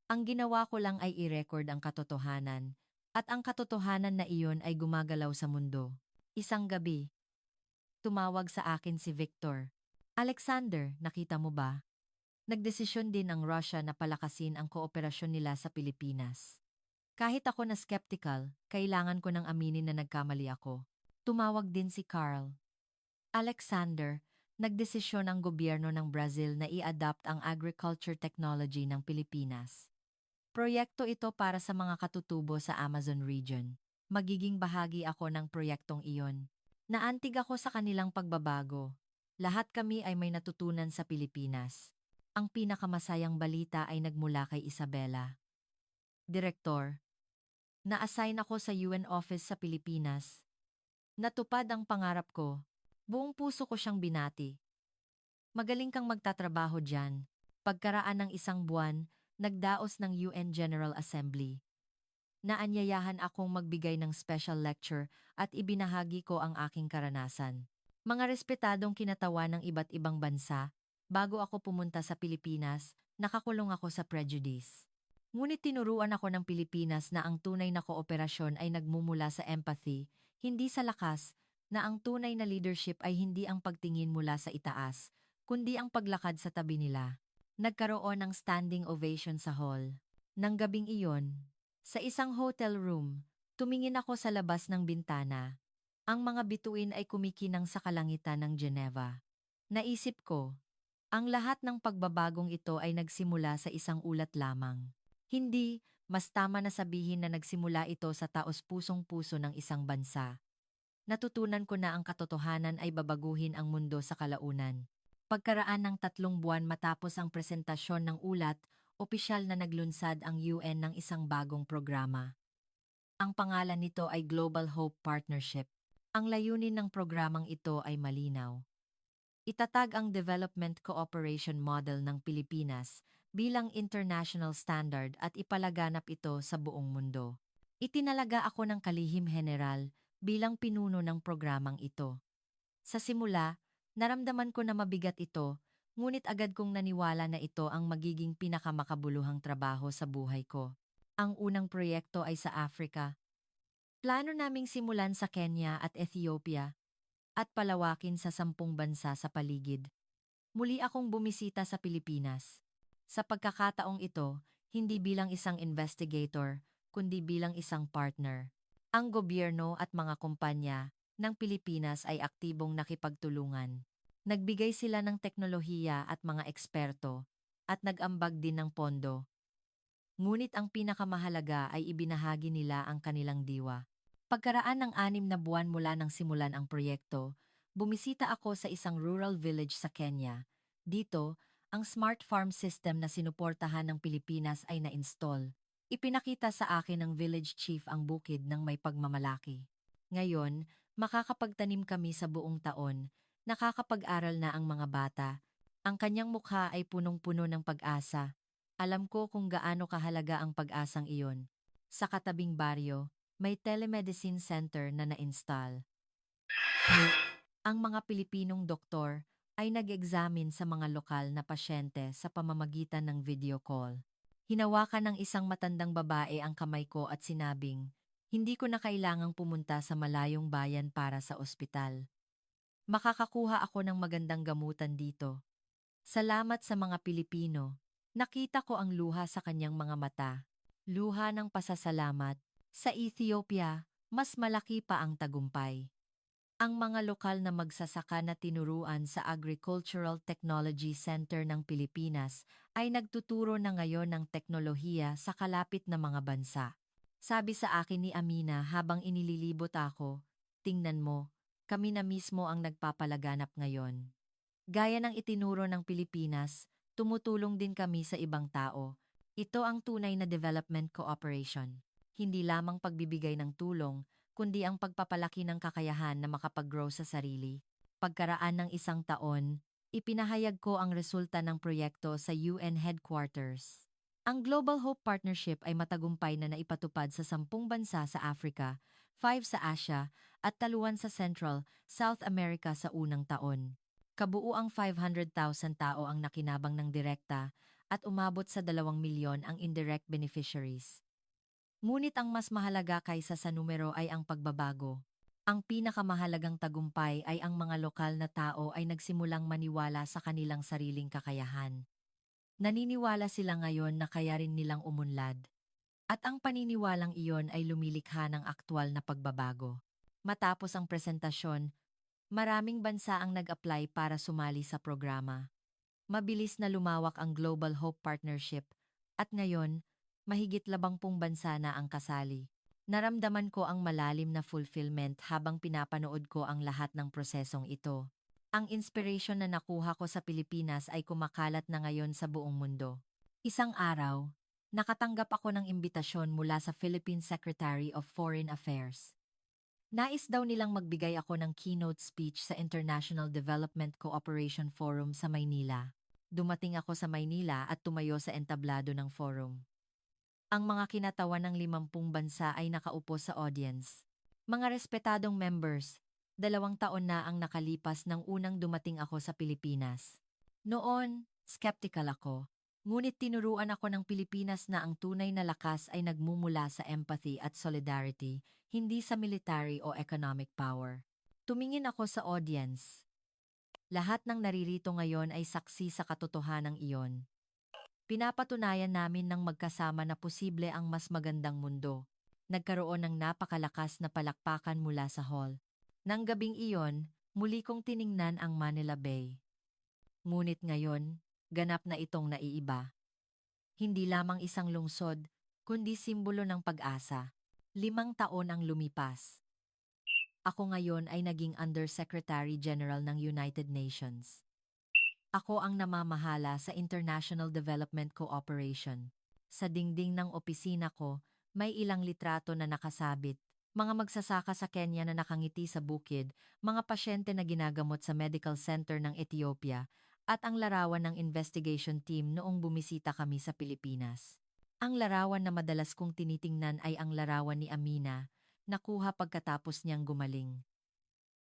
Ang ginawa ko lang ay i-record ang katotohanan. At ang katotohanan na iyon ay gumagalaw sa mundo. Isang gabi, tumawag sa akin si Victor. Alexander, nakita mo ba? Nagdesisyon din ang Russia na palakasin ang kooperasyon nila sa Pilipinas. Kahit ako na skeptical, kailangan ko nang aminin na nagkamali ako. Tumawag din si Carl. Alexander, nagdesisyon ang gobyerno ng Brazil na i-adapt ang agriculture technology ng Pilipinas. Proyekto ito para sa mga katutubo sa Amazon region. Magiging bahagi ako ng proyektong iyon. Naantig ako sa kanilang pagbabago. Lahat kami ay may natutunan sa Pilipinas. Ang pinakamasayang balita ay nagmula kay Isabela. Direktor, na-assign ako sa UN office sa Pilipinas. Natupad ang pangarap ko. Buong puso ko siyang binati. Magaling kang magtatrabaho diyan. Pagkaraan ng isang buwan, nagdaos ng UN General Assembly. Naanyayahan akong magbigay ng special lecture at ibinahagi ko ang aking karanasan. Mga respetadong kinatawan ng iba't ibang bansa, bago ako pumunta sa Pilipinas, nakakulong ako sa prejudice. Ngunit tinuruan ako ng Pilipinas na ang tunay na kooperasyon ay nagmumula sa empathy, hindi sa lakas, na ang tunay na leadership ay hindi ang pagtingin mula sa itaas, kundi ang paglakad sa tabi nila. Nagkaroon ng standing ovation sa hall. Nang gabing iyon, sa isang hotel room, tumingin ako sa labas ng bintana. Ang mga bituin ay kumikinang sa kalangitan ng Geneva. Naisip ko, ang lahat ng pagbabagong ito ay nagsimula sa isang ulat lamang. Hindi, mas tama na sabihin na nagsimula ito sa taos-pusong-puso ng isang bansa. Natutunan ko na ang katotohanan ay babaguhin ang mundo sa kalaunan. Pagkaraan ng 3 buwan matapos ang presentasyon ng ulat, opisyal na naglunsad ang UN ng isang bagong programa. Ang pangalan nito ay Global Hope Partnership. Ang layunin ng programang ito ay malinaw. Itatag ang Development Cooperation Model ng Pilipinas bilang international standard at ipalaganap ito sa buong mundo. Itinalaga ako ng kalihim general bilang pinuno ng programang ito. Sa simula, naramdaman ko na mabigat ito, ngunit agad kong naniwala na ito ang magiging pinakamakabuluhang trabaho sa buhay ko. Ang unang proyekto ay sa Africa. Plano naming simulan sa Kenya at Ethiopia at palawakin sa 10 bansa sa paligid. Muli akong bumisita sa Pilipinas. Sa pagkakataong ito, hindi bilang isang investigator, kundi bilang isang partner. Ang gobyerno at mga kumpanya ng Pilipinas ay aktibong nakipagtulungan. Nagbigay sila ng teknolohiya at mga eksperto, at nag-ambag din ng pondo. Ngunit ang pinakamahalaga ay ibinahagi nila ang kanilang diwa. Pagkaraan ng 6 na buwan mula nang simulan ang proyekto, bumisita ako sa isang rural village sa Kenya. Dito, ang smart farm system na sinuportahan ng Pilipinas ay na-install. Ipinakita sa akin ng village chief ang bukid ng may pagmamalaki. Ngayon, makakapagtanim kami sa buong taon, nakakapag-aral na ang mga bata. Ang kanyang mukha ay punong-puno ng pag-asa. Alam ko kung gaano kahalaga ang pag-asang iyon. Sa katabing baryo, may telemedicine center na na-install. Ang mga Pilipinong doktor ay nag-examine sa mga lokal na pasyente sa pamamagitan ng video call. Hinawakan ng isang matandang babae ang kamay ko at sinabing, hindi ko na kailangang pumunta sa malayong bayan para sa ospital. Makakakuha ako ng magandang gamutan dito. Salamat sa mga Pilipino. Nakita ko ang luha sa kanyang mga mata. Luha ng pasasalamat. Sa Ethiopia, mas malaki pa ang tagumpay. Ang mga lokal na magsasaka na tinuruan sa Agricultural Technology Center ng Pilipinas ay nagtuturo na ngayon ng teknolohiya sa kalapit na mga bansa. Sabi sa akin ni Amina habang inililibot ako, tingnan mo, kami na mismo ang nagpapalaganap ngayon. Gaya ng itinuro ng Pilipinas, tumutulong din kami sa ibang tao. Ito ang tunay na development cooperation. Hindi lamang pagbibigay ng tulong, kundi ang pagpapalaki ng kakayahan na makapag-grow sa sarili. Pagkaraan ng 1 taon, ipinahayag ko ang resulta ng proyekto sa UN headquarters. Ang Global Hope Partnership ay matagumpay na naipatupad sa 10 bansa sa Africa, 5 sa Asia, at 2 sa Central, South America sa unang taon. Kabuuang 500,000 tao ang nakinabang ng direkta at umabot sa 2 milyon ang indirect beneficiaries. Ngunit ang mas mahalaga kaysa sa numero ay ang pagbabago. Ang pinakamahalagang tagumpay ay ang mga lokal na tao ay nagsimulang maniwala sa kanilang sariling kakayahan. Naniniwala sila ngayon na kaya rin nilang umunlad. At ang paniniwalang iyon ay lumilikha ng aktwal na pagbabago. Matapos ang presentasyon, maraming bansa ang nag-apply para sumali sa programa. Mabilis na lumawak ang Global Hope Partnership at ngayon, mahigit 80 bansa na ang kasali. Naramdaman ko ang malalim na fulfillment habang pinapanood ko ang lahat ng prosesong ito. Ang inspiration na nakuha ko sa Pilipinas ay kumakalat na ngayon sa buong mundo. Isang araw, nakatanggap ako ng imbitasyon mula sa Philippine Secretary of Foreign Affairs. Nais daw nilang magbigay ako ng keynote speech sa International Development Cooperation Forum sa Maynila. Dumating ako sa Maynila at tumayo sa entablado ng forum. Ang mga kinatawan ng 50 bansa ay nakaupo sa audience. Mga respetadong members, 2 taon na ang nakalipas nang unang dumating ako sa Pilipinas. Noon, skeptical ako. Ngunit tinuruan ako ng Pilipinas na ang tunay na lakas ay nagmumula sa empathy at solidarity, hindi sa military o economic power. Tumingin ako sa audience. Lahat ng naririto ngayon ay saksi sa katotohanang iyon. Pinapatunayan namin ng magkasama na posible ang mas magandang mundo. Nagkaroon ng napakalakas na palakpakan mula sa hall. Nang gabing iyon, muli kong tiningnan ang Manila Bay. Ngunit ngayon, ganap na itong naiiba. Hindi lamang isang lungsod, kundi simbolo ng pag-asa. 5 taon ang lumipas. Ako ngayon ay naging Undersecretary General ng United Nations. Ako ang namamahala sa International Development Cooperation. Sa dingding ng opisina ko, may ilang litrato na nakasabit. Mga magsasaka sa Kenya na nakangiti sa bukid, mga pasyente na ginagamot sa medical center ng Ethiopia, at ang larawan ng investigation team noong bumisita kami sa Pilipinas. Ang larawan na madalas kong tinitingnan ay ang larawan ni Amina, nakuha pagkatapos niyang gumaling.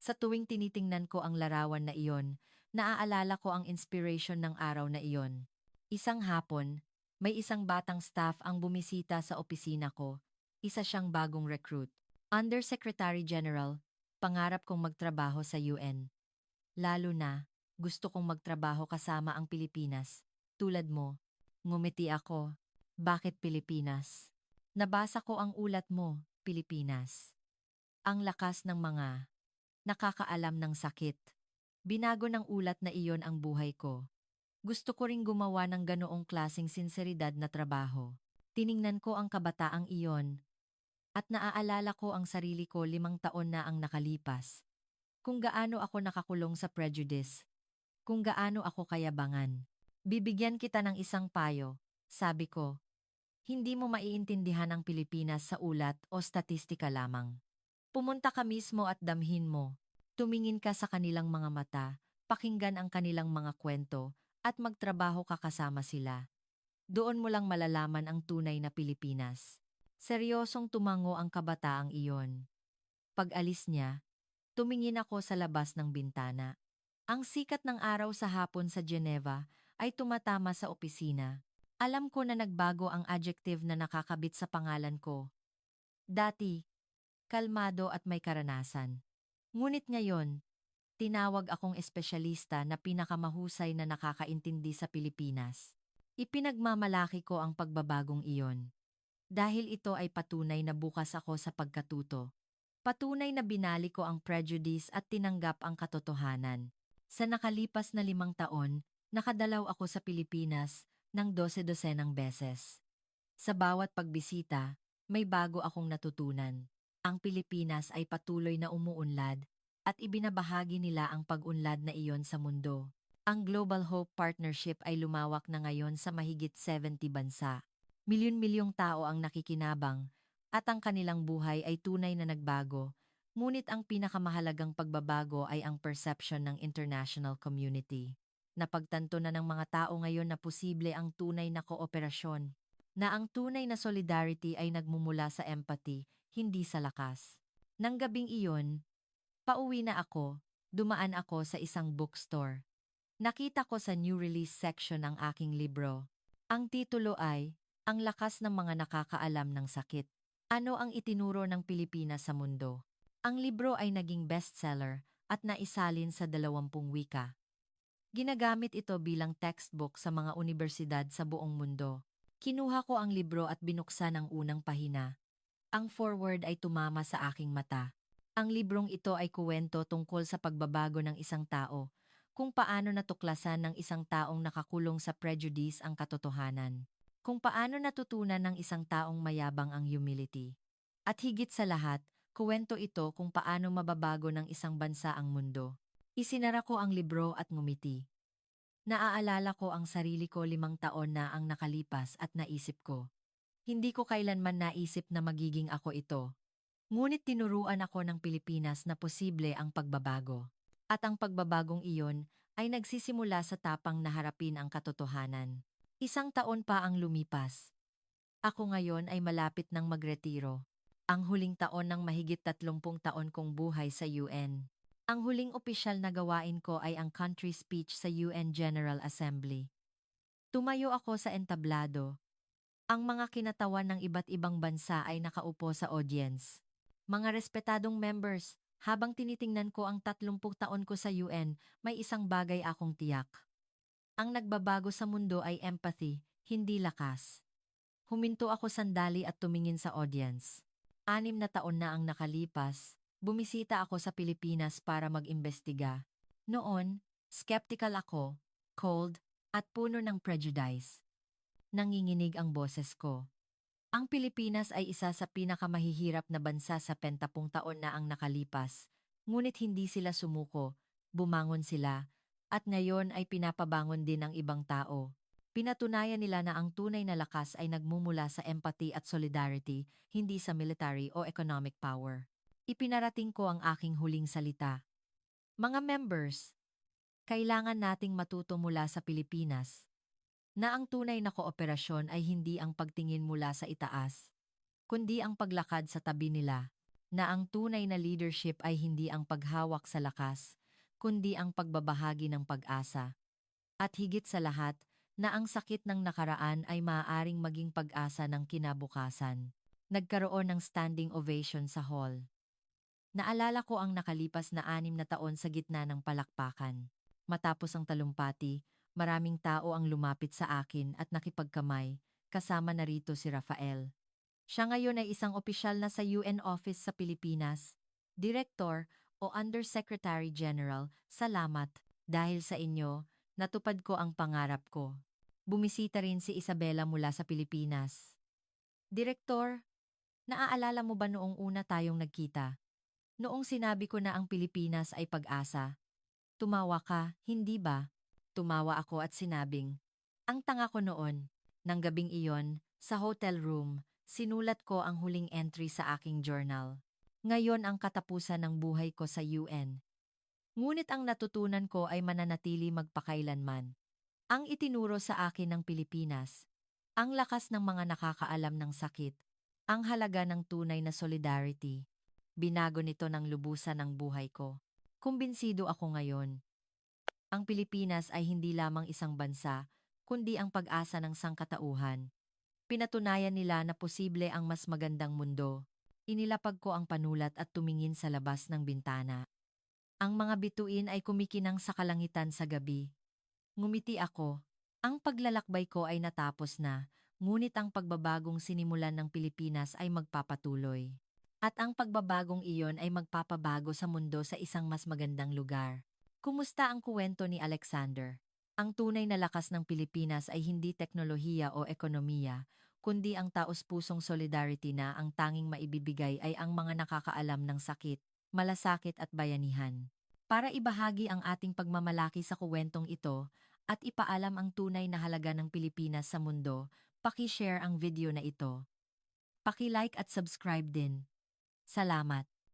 Sa tuwing tinitingnan ko ang larawan na iyon, naaalala ko ang inspiration ng araw na iyon. Isang hapon, may isang batang staff ang bumisita sa opisina ko. Isa siyang bagong recruit. Undersecretary General, pangarap kong magtrabaho sa UN. Lalo na, gusto kong magtrabaho kasama ang Pilipinas. Tulad mo, ngumiti ako. Bakit Pilipinas? Nabasa ko ang ulat mo, Pilipinas. Ang lakas ng mga nakakaalam ng sakit. Binago ng ulat na iyon ang buhay ko. Gusto ko ring gumawa ng ganoong klaseng sinseridad na trabaho. Tiningnan ko ang kabataang iyon at naaalala ko ang sarili ko 5 taon na ang nakalipas. Kung gaano ako nakakulong sa prejudice. Kung gaano ako kayabangan. Bibigyan kita ng isang payo, sabi ko. Hindi mo maiintindihan ang Pilipinas sa ulat o statistika lamang. Pumunta ka mismo at damhin mo. Tumingin ka sa kanilang mga mata, pakinggan ang kanilang mga kwento, at magtrabaho ka kasama sila. Doon mo lang malalaman ang tunay na Pilipinas. Seryosong tumango ang kabataang iyon. Pag-alis niya, tumingin ako sa labas ng bintana. Ang sikat ng araw sa hapon sa Geneva ay tumatama sa opisina. Alam ko na nagbago ang adjective na nakakabit sa pangalan ko. Dati, kalmado at may karanasan. Ngunit ngayon, tinawag akong espesyalista na pinakamahusay na nakakaintindi sa Pilipinas. Ipinagmamalaki ko ang pagbabagong iyon. Dahil ito ay patunay na bukas ako sa pagkatuto. Patunay na binali ko ang prejudice at tinanggap ang katotohanan. Sa nakalipas na 5 taon, nakadalaw ako sa Pilipinas ng 12-dosenang beses. Sa bawat pagbisita, may bago akong natutunan. Ang Pilipinas ay patuloy na umuunlad at ibinabahagi nila ang pag-unlad na iyon sa mundo. Ang Global Hope Partnership ay lumawak na ngayon sa mahigit 70 bansa. Milyon-milyong tao ang nakikinabang at ang kanilang buhay ay tunay na nagbago. Ngunit ang pinakamahalagang pagbabago ay ang perception ng international community. Napagtanto na ng mga tao ngayon na posible ang tunay na kooperasyon, na ang tunay na solidarity ay nagmumula sa empathy, hindi sa lakas. Nang gabing iyon, pauwi na ako, dumaan ako sa isang bookstore. Nakita ko sa new release section ang aking libro. Ang titulo ay, Ang Lakas ng Mga Nakakaalam ng Sakit. Ano ang itinuro ng Pilipinas sa mundo? Ang libro ay naging bestseller at naisalin sa 20 wika. Ginagamit ito bilang textbook sa mga unibersidad sa buong mundo. Kinuha ko ang libro at binuksan ang unang pahina. Ang foreword ay tumama sa aking mata. Ang librong ito ay kuwento tungkol sa pagbabago ng isang tao, kung paano natuklasan ng isang taong nakakulong sa prejudice ang katotohanan, kung paano natutunan ng isang taong mayabang ang humility. At higit sa lahat, kuwento ito kung paano mababago ng isang bansa ang mundo. Isinara ko ang libro at ngumiti. Naaalala ko ang sarili ko 5 taon na ang nakalipas at naisip ko. Hindi ko kailanman naisip na magiging ako ito. Ngunit tinuruan ako ng Pilipinas na posible ang pagbabago. At ang pagbabagong iyon ay nagsisimula sa tapang na harapin ang katotohanan. 1 taon pa ang lumipas. Ako ngayon ay malapit ng magretiro. Ang huling taon ng mahigit 30 taon kong buhay sa UN. Ang huling opisyal na gawain ko ay ang country speech sa UN General Assembly. Tumayo ako sa entablado. Ang mga kinatawan ng iba't ibang bansa ay nakaupo sa audience. Mga respetadong members, habang tinitingnan ko ang 30 taon ko sa UN, may isang bagay akong tiyak. Ang nagbabago sa mundo ay empathy, hindi lakas. Huminto ako sandali at tumingin sa audience. 6 na taon na ang nakalipas, bumisita ako sa Pilipinas para mag-imbestiga. Noon, skeptical ako, cold, at puno ng prejudice. Nanginginig ang boses ko. Ang Pilipinas ay isa sa pinakamahihirap na bansa sa 20 taon na ang nakalipas, ngunit hindi sila sumuko, bumangon sila, at ngayon ay pinapabangon din ng ibang tao. Pinatunayan nila na ang tunay na lakas ay nagmumula sa empathy at solidarity, hindi sa military o economic power. Ipinarating ko ang aking huling salita. Mga members, kailangan nating matuto mula sa Pilipinas na ang tunay na kooperasyon ay hindi ang pagtingin mula sa itaas, kundi ang paglakad sa tabi nila, na ang tunay na leadership ay hindi ang paghawak sa lakas, kundi ang pagbabahagi ng pag-asa. At higit sa lahat, na ang sakit ng nakaraan ay maaaring maging pag-asa ng kinabukasan. Nagkaroon ng standing ovation sa hall. Naalala ko ang nakalipas na 6 na taon sa gitna ng palakpakan. Matapos ang talumpati, maraming tao ang lumapit sa akin at nakipagkamay, kasama na rito si Rafael. Siya ngayon ay isang opisyal na sa UN Office sa Pilipinas. Director o Undersecretary General, salamat. Dahil sa inyo, natupad ko ang pangarap ko. Bumisita rin si Isabela mula sa Pilipinas. Direktor, naaalala mo ba noong una tayong nagkita? Noong sinabi ko na ang Pilipinas ay pag-asa. Tumawa ka, hindi ba? Tumawa ako at sinabing, ang tanga ko noon. Nang gabing iyon, sa hotel room, sinulat ko ang huling entry sa aking journal. Ngayon ang katapusan ng buhay ko sa UN. Ngunit ang natutunan ko ay mananatili magpakailanman. Ang itinuro sa akin ng Pilipinas, ang lakas ng mga nakakaalam ng sakit, ang halaga ng tunay na solidarity. Binago nito ng lubusan ang buhay ko. Kumbinsido ako ngayon. Ang Pilipinas ay hindi lamang isang bansa, kundi ang pag-asa ng sangkatauhan. Pinatunayan nila na posible ang mas magandang mundo. Inilapag ko ang panulat at tumingin sa labas ng bintana. Ang mga bituin ay kumikinang sa kalangitan sa gabi. Ngumiti ako. Ang paglalakbay ko ay natapos na, ngunit ang pagbabagong sinimulan ng Pilipinas ay magpapatuloy. At ang pagbabagong iyon ay magpapabago sa mundo sa isang mas magandang lugar. Kumusta ang kuwento ni Alexander? Ang tunay na lakas ng Pilipinas ay hindi teknolohiya o ekonomiya, kundi ang taos-pusong solidarity na ang tanging maibibigay ay ang mga nakakaalam ng sakit, malasakit at bayanihan. Para ibahagi ang ating pagmamalaki sa kuwentong ito at ipaalam ang tunay na halaga ng Pilipinas sa mundo, paki-share ang video na ito. Paki-like at subscribe din. Salamat.